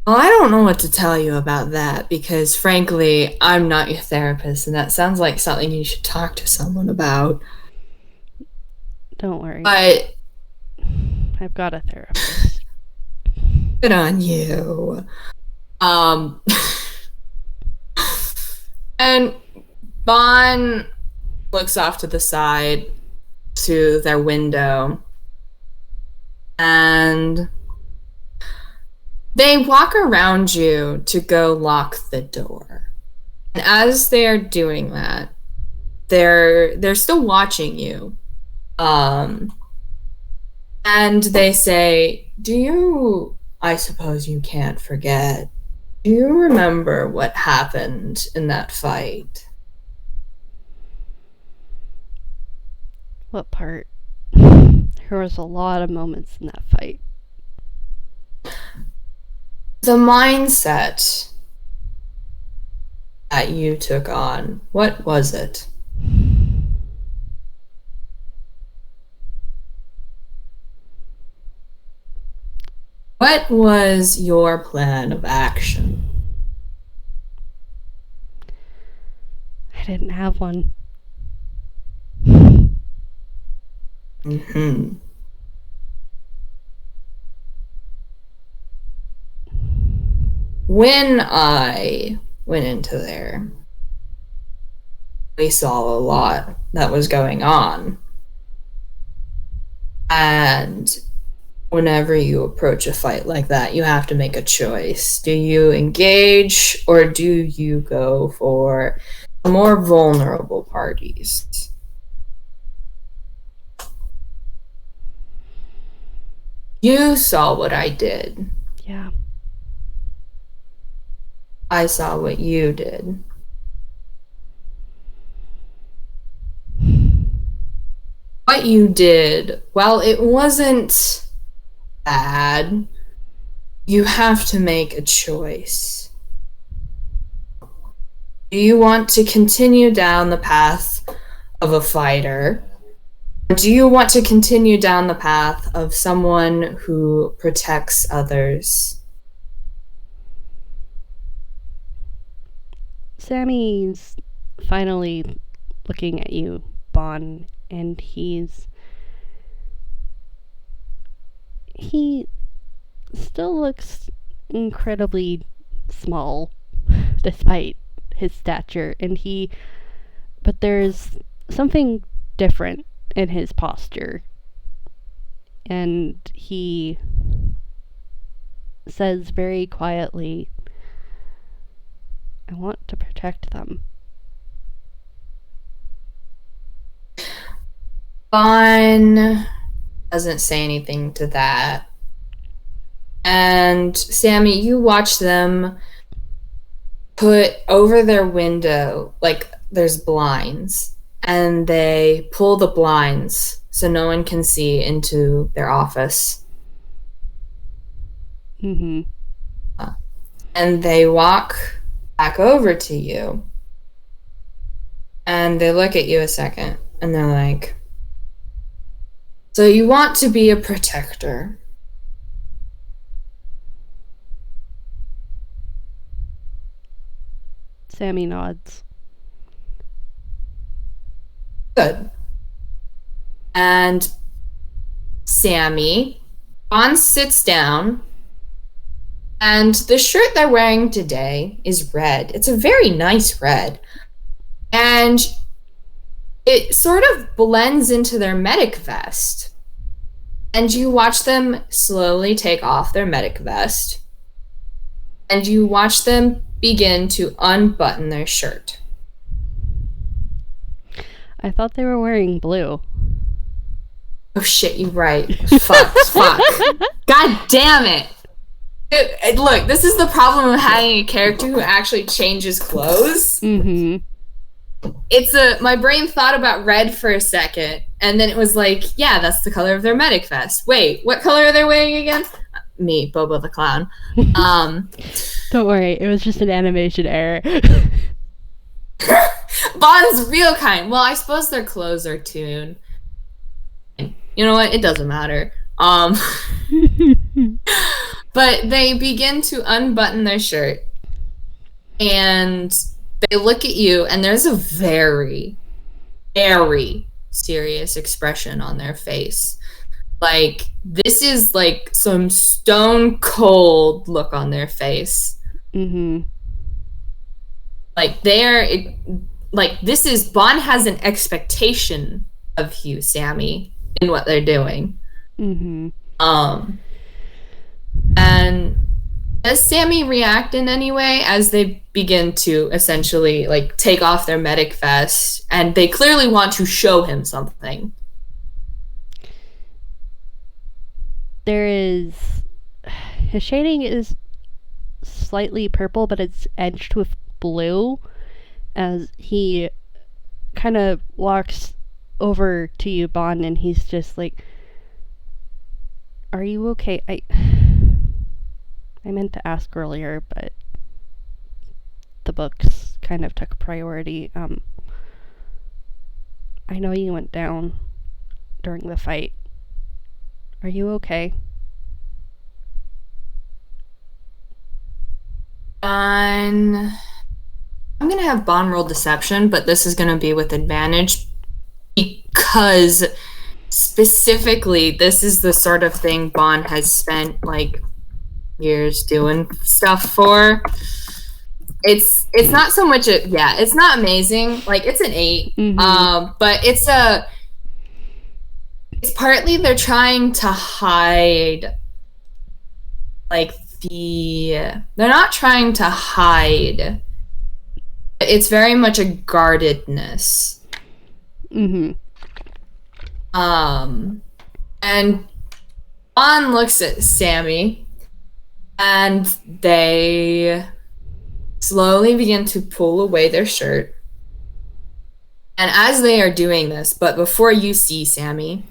Well, I don't know what to tell you about that because, frankly, I'm not your therapist, and that sounds like something you should talk to someone about. Don't worry. But I've got a therapist. good on you. And Bon looks off to the side to their window, and they walk around you to go lock the door. And as they're doing that, they're still watching you. And they say, I suppose you can't forget. Do you remember what happened in that fight? What part? There was a lot of moments in that fight. The mindset that you took on, what was it? What was your plan of action? I didn't have one. Mm-hmm. When I went into there, we saw a lot that was going on. And whenever you approach a fight like that, you have to make a choice. Do you engage or do you go for the more vulnerable parties? You saw what I did. Yeah. I saw what you did. What you did, well, it wasn't bad. You have to make a choice. Do you want to continue down the path of a fighter? Or do you want to continue down the path of someone who protects others? Sammy's finally looking at you, Bon, and he still looks incredibly small despite his stature, but there's something different in his posture, and he says very quietly, I want to protect them. Bon doesn't say anything to that. And Sammy, you watch them put over their window, like there's blinds, and they pull the blinds so no one can see into their office. Mm-hmm. And they walk back over to you. And they look at you a second, and they're like, so you want to be a protector? Sammy nods. Good. And Sammy, Bon sits down, and the shirt they're wearing today is red. It's a very nice red. And it sort of blends into their medic vest. And you watch them slowly take off their medic vest. And you watch them begin to unbutton their shirt. I thought they were wearing blue. Oh shit, you're right. Fuck. God damn it. Look, this is the problem of having a character who actually changes clothes. Mm-hmm. My brain thought about red for a second, and then it was like, yeah, that's the color of their medic vest. Wait, what color are they wearing again? Me, Bobo the Clown. Don't worry, it was just an animation error. Bon's real kind. Well, I suppose their clothes are Toon. You know what? It doesn't matter. But they begin to unbutton their shirt and they look at you, and there's a very, very serious expression on their face. Like, this is like some stone cold look on their face. Mm-hmm. Like, this is, Bon has an expectation of you, Sammy, in what they're doing. Mm-hmm. And does Sammy react in any way as they begin to essentially, like, take off their medic vest, and they clearly want to show him something? His shading is slightly purple, but it's edged with blue as he kind of walks over to you, Bon, and he's just like, are you okay? I meant to ask earlier, but the books kind of took priority. I know you went down during the fight. Are you okay? I'm gonna have Bon roll deception, but this is gonna be with advantage because specifically this is the sort of thing Bon has spent like years doing stuff for. It's not so much it's not amazing. Like, it's an 8. Mm-hmm. But it's partly they're trying to hide, like, they're not trying to hide. It's very much a guardedness. Mm-hmm. And Bon looks at Sammy, and they slowly begin to pull away their shirt. And as they are doing this, but before you see Sammy,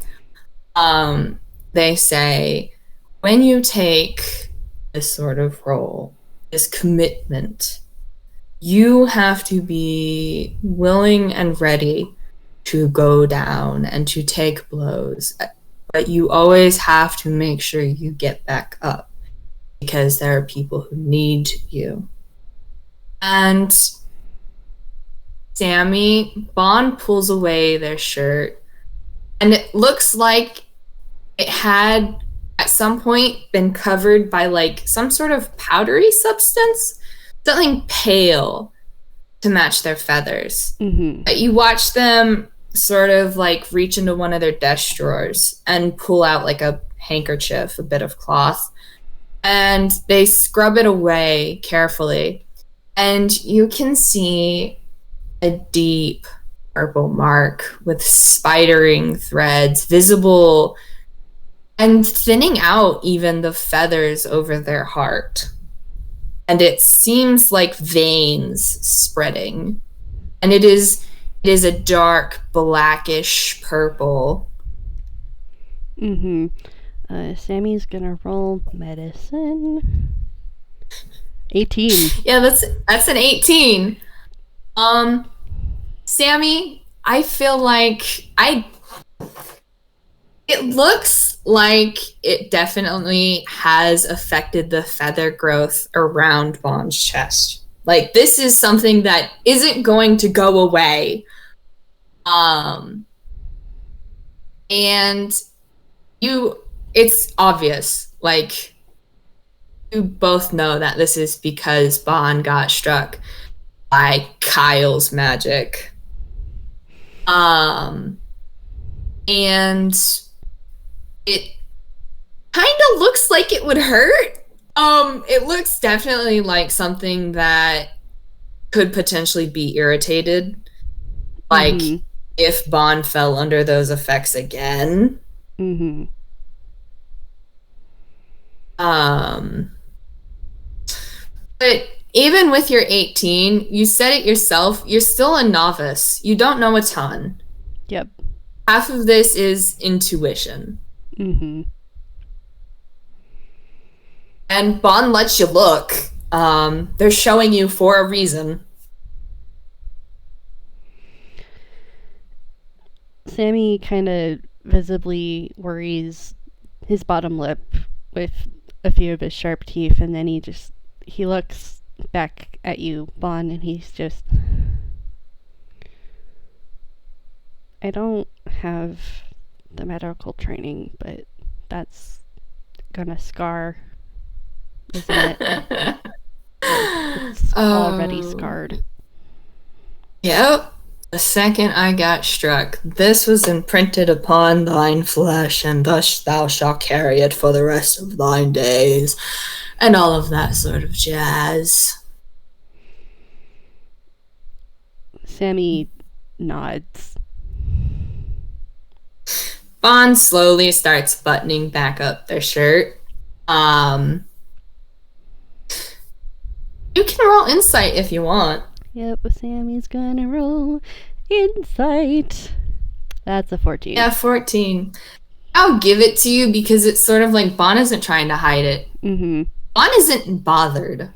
they say, when you take this sort of role, this commitment, you have to be willing and ready to go down and to take blows. But you always have to make sure you get back up because there are people who need you. And Bon pulls away their shirt, and it looks like it had at some point been covered by like some sort of powdery substance, something pale to match their feathers. Mm-hmm. But you watch them sort of like reach into one of their desk drawers and pull out like a handkerchief, a bit of cloth, and they scrub it away carefully. And you can see a deep purple mark with spidering threads visible and thinning out even the feathers over their heart. And it seems like veins spreading. And it is a dark blackish purple. Mm-hmm. Sammy's gonna roll medicine. 18. Yeah, that's an 18. Sammy, I feel like it looks like it definitely has affected the feather growth around Bon's chest. Like, this is something that isn't going to go away. And it's obvious, like, you both know that this is because Bon got struck by Kyle's magic. And it kind of looks like it would hurt. It looks definitely like something that could potentially be irritated. Like, if Bon fell under those effects again. Mm-hmm. But even with your 18, you said it yourself, you're still a novice. You don't know a ton. Yep. Half of this is intuition. Mm-hmm. And Bon lets you look. They're showing you for a reason. Sammy kind of visibly worries his bottom lip with a few of his sharp teeth, and then he looks back at you, Bon, and he's just, I don't have the medical training, but that's gonna scar, isn't it? It's already scarred. Yep. The second I got struck, this was imprinted upon thine flesh, and thus thou shalt carry it for the rest of thine days, and all of that sort of jazz. Sammy nods. Bond slowly starts buttoning back up their shirt. You can roll insight if you want. Yep, Sammy's gonna roll insight. That's a 14. Yeah, 14. I'll give it to you because it's sort of like Bon isn't trying to hide it. Mm-hmm. Bon isn't bothered.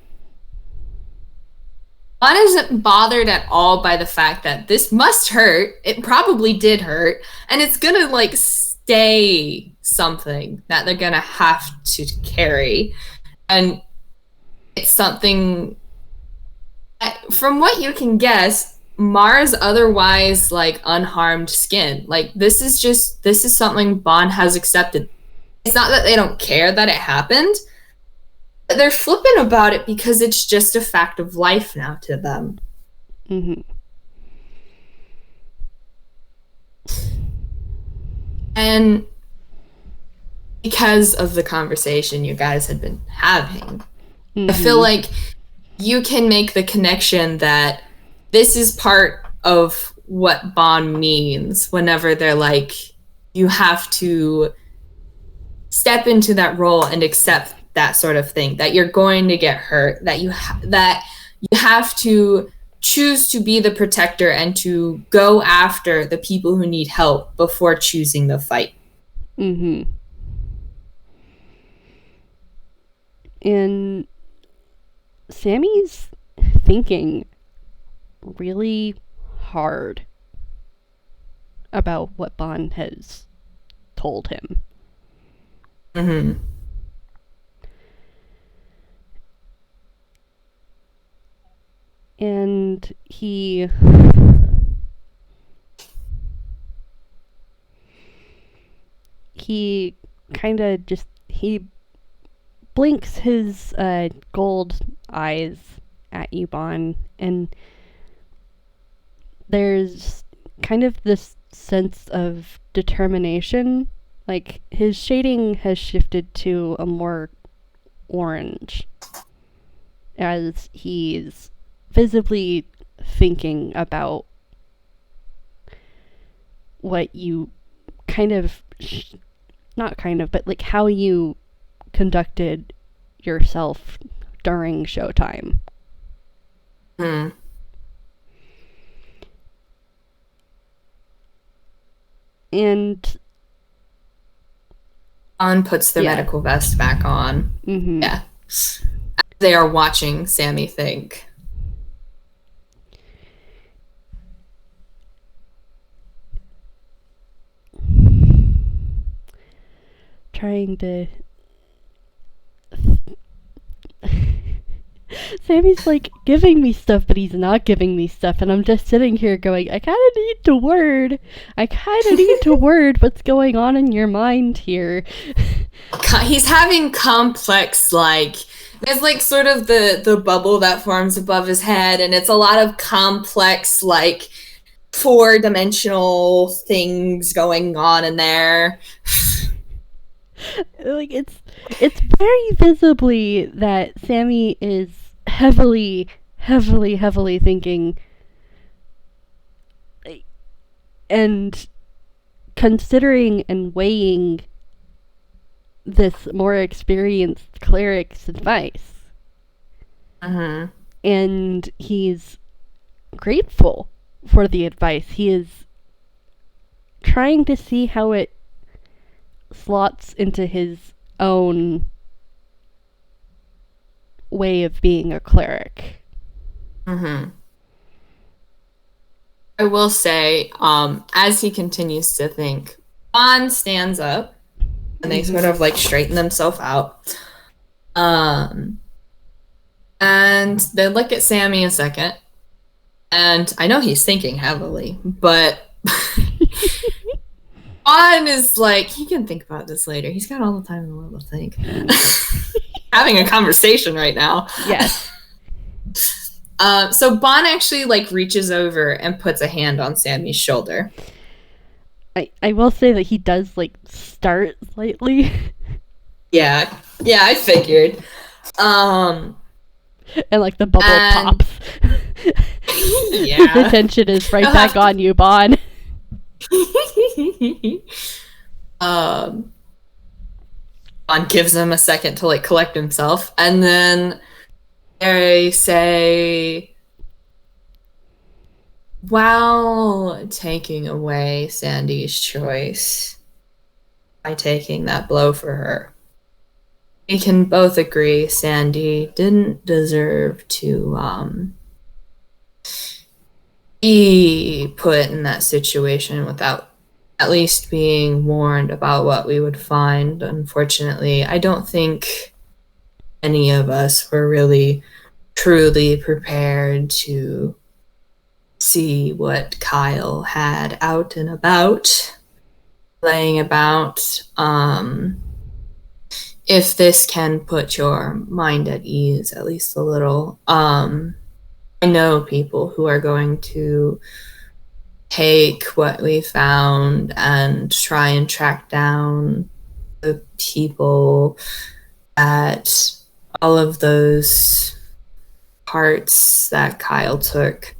Bon isn't bothered at all by the fact that this must hurt. It probably did hurt. And it's gonna, like, stay something that they're gonna have to carry. And it's something, from what you can guess, Mars otherwise, like, unharmed skin. Like, this is something Bon has accepted. It's not that they don't care that it happened. They're flippant about it because it's just a fact of life now to them. Mm-hmm. And because of the conversation you guys had been having, I feel like you can make the connection that this is part of what Bon means whenever they're like, you have to step into that role and accept that sort of thing, that you're going to get hurt, that you have to choose to be the protector and to go after the people who need help before choosing the fight. Mm-hmm. And Sammy's thinking really hard about what Bon has told him. Mm-hmm. And he kind of just, he blinks his gold eyes at you, Bon, and there's kind of this sense of determination. Like, his shading has shifted to a more orange as he's visibly thinking about what you but like how you conducted yourself during showtime. Hmm. And On puts their medical vest back on. Mm-hmm. Yeah. They are watching Sammy think. Trying to Sammy's like giving me stuff, but he's not giving me stuff, and I'm just sitting here going, I kind of need to word what's going on in your mind here. He's having complex, like, there's like sort of the bubble that forms above his head, and it's a lot of complex, like, 4-dimensional things going on in there. Like, it's very visibly that Sammy is heavily thinking and considering and weighing this more experienced cleric's advice. Mm-hmm. And he's grateful for the advice. He is trying to see how it slots into his own way of being a cleric. Mm-hmm. I will say, as he continues to think, Bon stands up and they sort of like straighten themselves out. And they look at Sammy a second. And I know he's thinking heavily, but Bon is like, he can think about this later. He's got all the time in the world to think. Having a conversation right now. Yes. So Bon actually like reaches over and puts a hand on Sammy's shoulder. I will say that he does like start slightly. Yeah, I figured. And like the bubble pops. Yeah. The tension is right back on you, Bon. Bon gives him a second to like collect himself, and then they say, while taking away Sandy's choice by taking that blow for her, we can both agree Sandy didn't deserve to be put in that situation without at least being warned about what we would find. Unfortunately, I don't think any of us were really truly prepared to see what Kyle had out and about, laying about. If this can put your mind at ease, at least a little, I know people who are going to take what we found and try and track down the people at all of those parts that Kyle took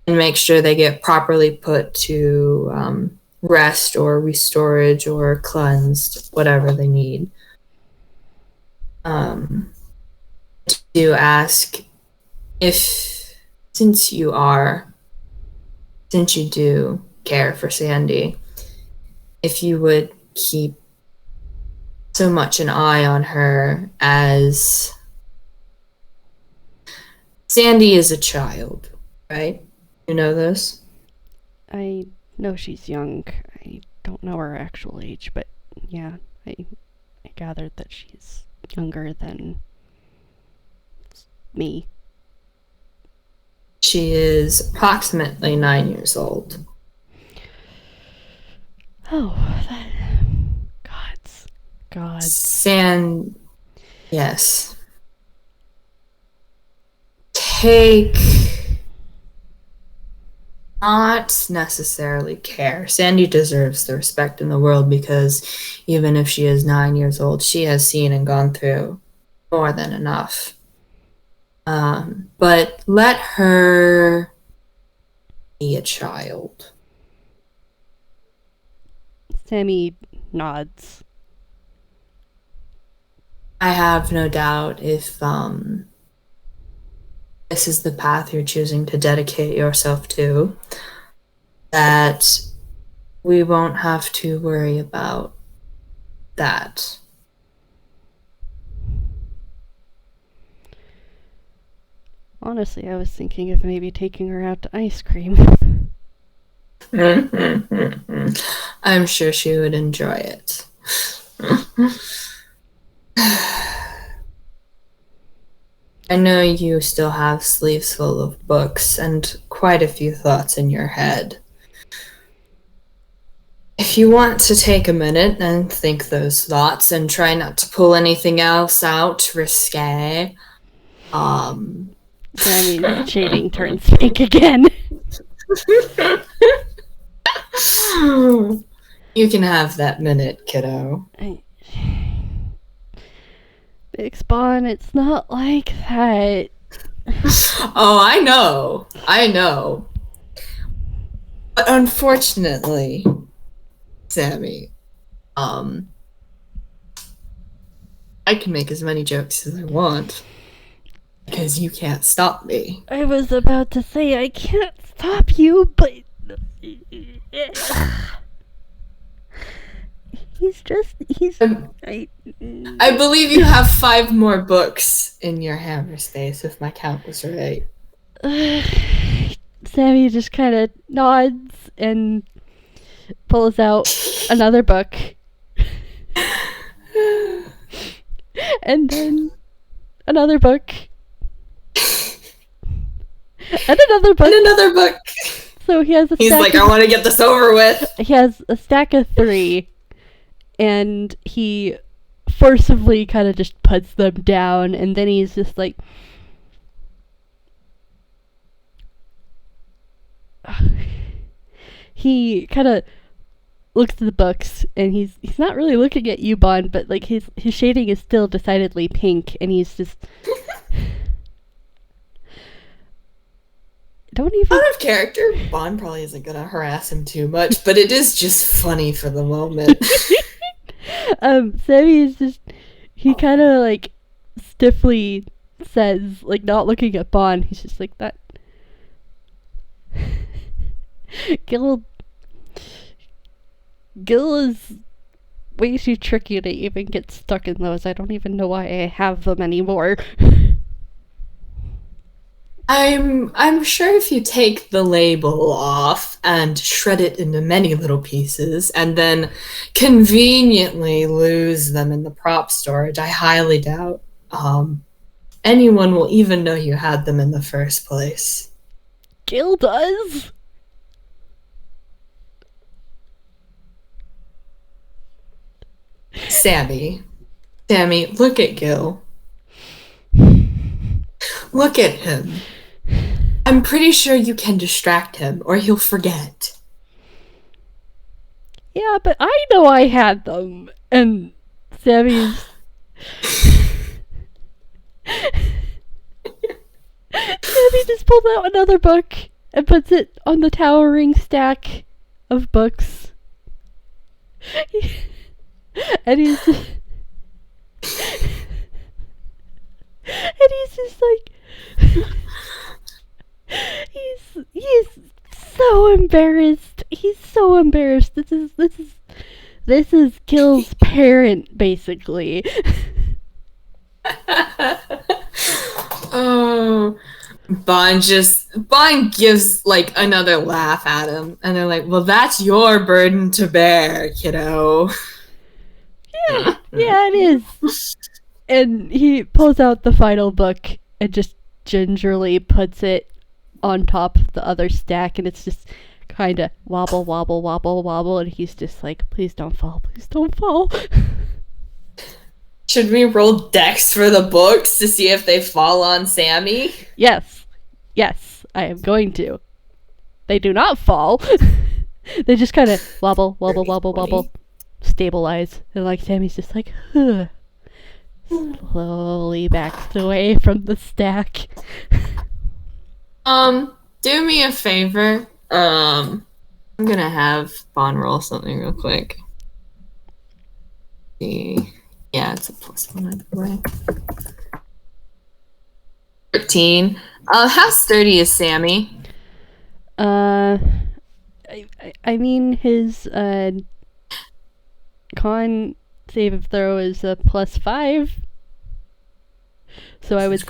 and make sure they get properly put to rest or restorage or cleansed, whatever they need. To ask if, since you do care for Sandy, if you would keep so much an eye on her, as Sandy is a child, right? You know this? I know she's young. I don't know her actual age, but yeah, I gathered that she's younger than me. She is approximately 9 years old. Oh, that... God. Yes. Take not necessarily care. Sandy deserves the respect in the world because even if she is 9 years old, she has seen and gone through more than enough. But let her be a child. Sammy nods. I have no doubt if this is the path you're choosing to dedicate yourself to, that we won't have to worry about that. Honestly, I was thinking of maybe taking her out to ice cream. I'm sure she would enjoy it. I know you still have sleeves full of books and quite a few thoughts in your head. If you want to take a minute and think those thoughts and try not to pull anything else out risque, Sammy's shading turns pink again. You can have that minute, kiddo. Big Spawn, it's not like that. Oh, I know. But unfortunately, Sammy, I can make as many jokes as I want because you can't stop me. I was about to say I can't stop you, but I believe you have 5 more books in your hammer space, if my count was right. Sammy just kind of nods and pulls out another book. And then another book. And another book. And another book. So he has He's like, I want to get this over with. He has a stack of 3. And he forcibly kind of just puts them down. And then he's just like... He kind of looks at the books, and he's not really looking at you, Bon, but like his shading is still decidedly pink, and he's just don't even out of character. Bon probably isn't gonna harass him too much, but it is just funny for the moment. Sammy is just he kind of like stiffly says, like not looking at Bon, he's just like that. Gil is way too tricky to even get stuck in those. I don't even know why I have them anymore. I'm sure if you take the label off and shred it into many little pieces and then conveniently lose them in the prop storage, I highly doubt anyone will even know you had them in the first place. Gil does. Sammy, look at Gil. Look at him. I'm pretty sure you can distract him, or he'll forget. Yeah, but I know I had them. And Sammy's... Sammy just pulls out another book and puts it on the towering stack of books. And he's just... And he's just like... He's so embarrassed. He's so embarrassed. This is Gil's parent, basically. Oh, Bon gives like another laugh at him, and they're like, "Well, that's your burden to bear, kiddo." Yeah, it is. And he pulls out the final book and just gingerly puts it on top of the other stack, and it's just kind of wobble, wobble, wobble, wobble, and he's just like, please don't fall, please don't fall. Should we roll dex for the books to see if they fall on Sammy? Yes, I am going to. They do not fall. They just kind of wobble, wobble, wobble, wobble, stabilize, and like Sammy's just like, slowly backs away from the stack. Do me a favor. I'm gonna have Bon roll something real quick. Yeah, it's a +1 either way. 13. How sturdy is Sammy? I mean, his con save throw is a +5. So I would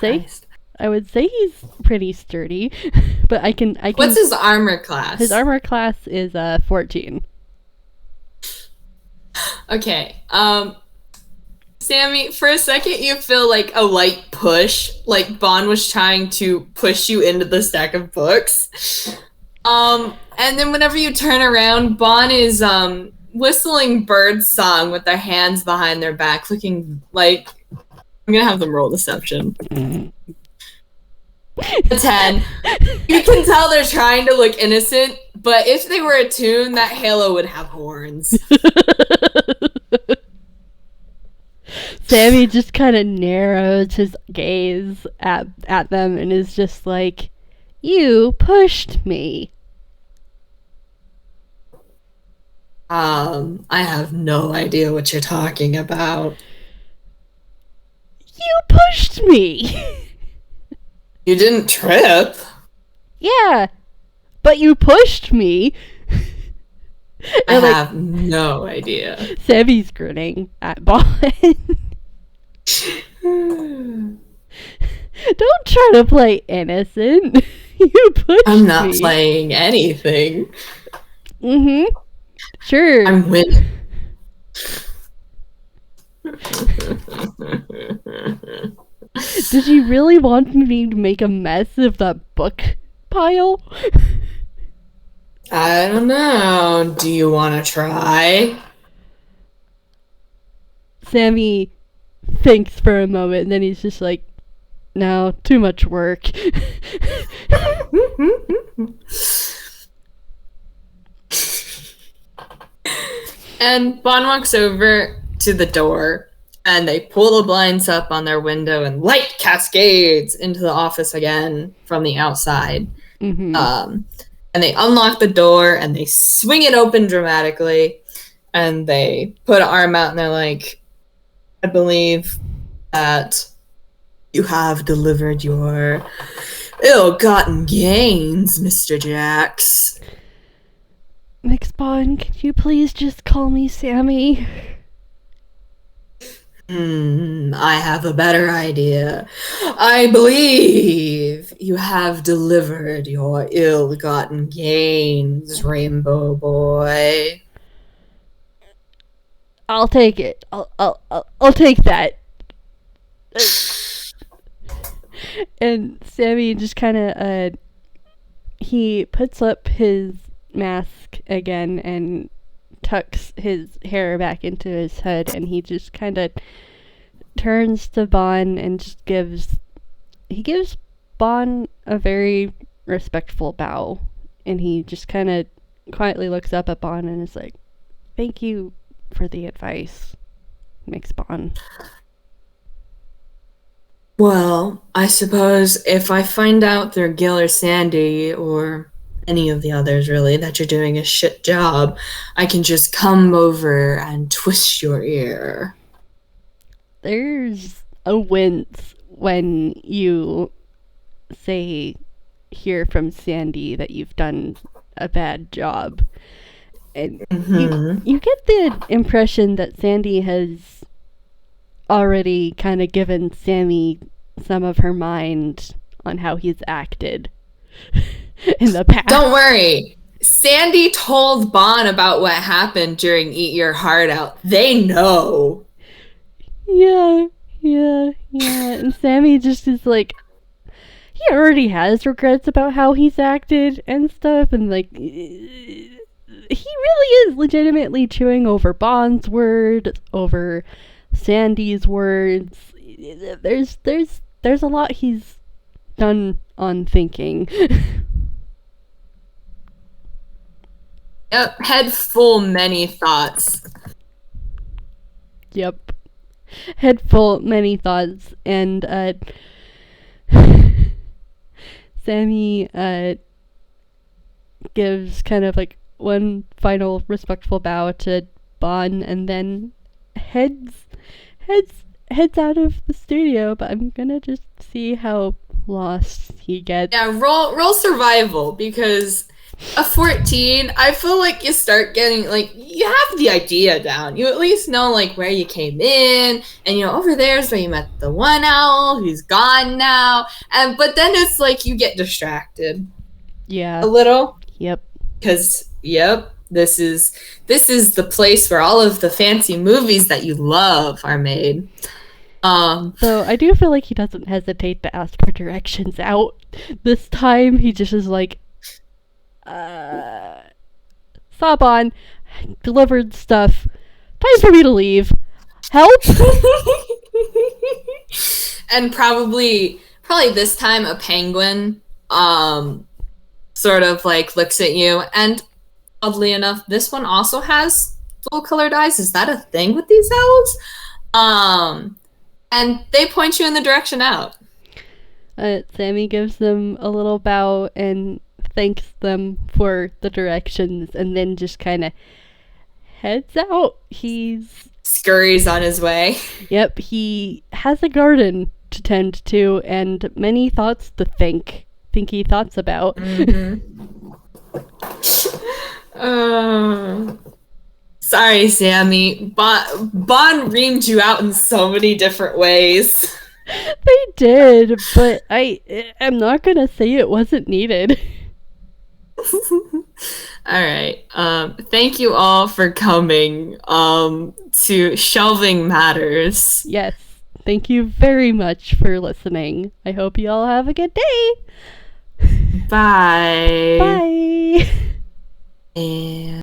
say he's pretty sturdy, but I can. What's his armor class? His armor class is 14. Okay. Sammy, for a second you feel like a light push, like Bon was trying to push you into the stack of books. And then whenever you turn around, Bon is whistling bird song with their hands behind their back, looking like I'm gonna have them roll deception. A 10. You can tell they're trying to look innocent, but if they were a tune, that halo would have horns. Sammy just kind of narrows his gaze at them and is just like, you pushed me. I have no idea what you're talking about. You pushed me. You didn't trip. Yeah, but you pushed me. I have no idea. Sammy's grinning at Bon. Don't try to play innocent. You pushed I'm not me. playing anything. Mm-hmm. Sure. I'm winning. Did you really want me to make a mess of that book pile? I don't know. Do you want to try? Sammy thinks for a moment, and then he's just like, no, too much work. And Bon walks over to the door, and they pull the blinds up on their window, and light cascades into the office again from the outside. Mm-hmm. And they unlock the door, and they swing it open dramatically, and they put an arm out, and they're like, I believe that you have delivered your ill-gotten gains, Mr. Jax. Mix Bon, could you please just call me Sammy? I have a better idea. I believe you have delivered your ill-gotten gains, Rainbow Boy. I'll take it. I'll take that. And Sammy just kind of he puts up his mask again and tucks his hair back into his head, and he just kind of turns to Bon and just gives Bon a very respectful bow, and he just kind of quietly looks up at Bon and is like, "Thank you for the advice, Mix Bon." Well, I suppose if I find out through Gil or Sandy, or any of the others really, that you're doing a shit job, I can just come over and twist your ear. There's a wince when you hear from Sandy that you've done a bad job. And you get the impression that Sandy has already kind of given Sammy some of her mind on how he's acted in the past. Don't worry. Sandy told Bon about what happened during Eat Your Heart Out. They know. Yeah. And Sammy just is like, he already has regrets about how he's acted and stuff, and like, he really is legitimately chewing over Bon's word, over Sandy's words. There's a lot he's done on thinking. Yep, head full many thoughts. Yep. Head full many thoughts, and Sammy gives kind of like one final respectful bow to Bon, and then heads out of the studio. But I'm gonna just see how lost he gets. Yeah, roll survival, because a 14, I feel like you start getting, like, you have the idea down. You at least know, like, where you came in, and, over there's where you met the one owl who's gone now. But then it's like you get distracted. Yeah. A little. Yep. Because, this is the place where all of the fancy movies that you love are made. So I do feel like he doesn't hesitate to ask for directions out. This time he just is like, Sabon, delivered stuff. Time for me to leave. Help? And probably this time a penguin sort of like looks at you, and oddly enough, this one also has full colored eyes. Is that a thing with these owls? And they point you in the direction out. Sammy gives them a little bow and thanks them for the directions, and then just kind of heads out. He's scurries on his way. Yep, he has a garden to tend to and many thoughts to thinky thoughts about. Sorry, Sammy. Bon reamed you out in so many different ways. They did, but I'm not gonna say it wasn't needed. All right. Thank you all for coming to Shelving Matters. Yes. Thank you very much for listening. I hope you all have a good day. Bye. Bye. And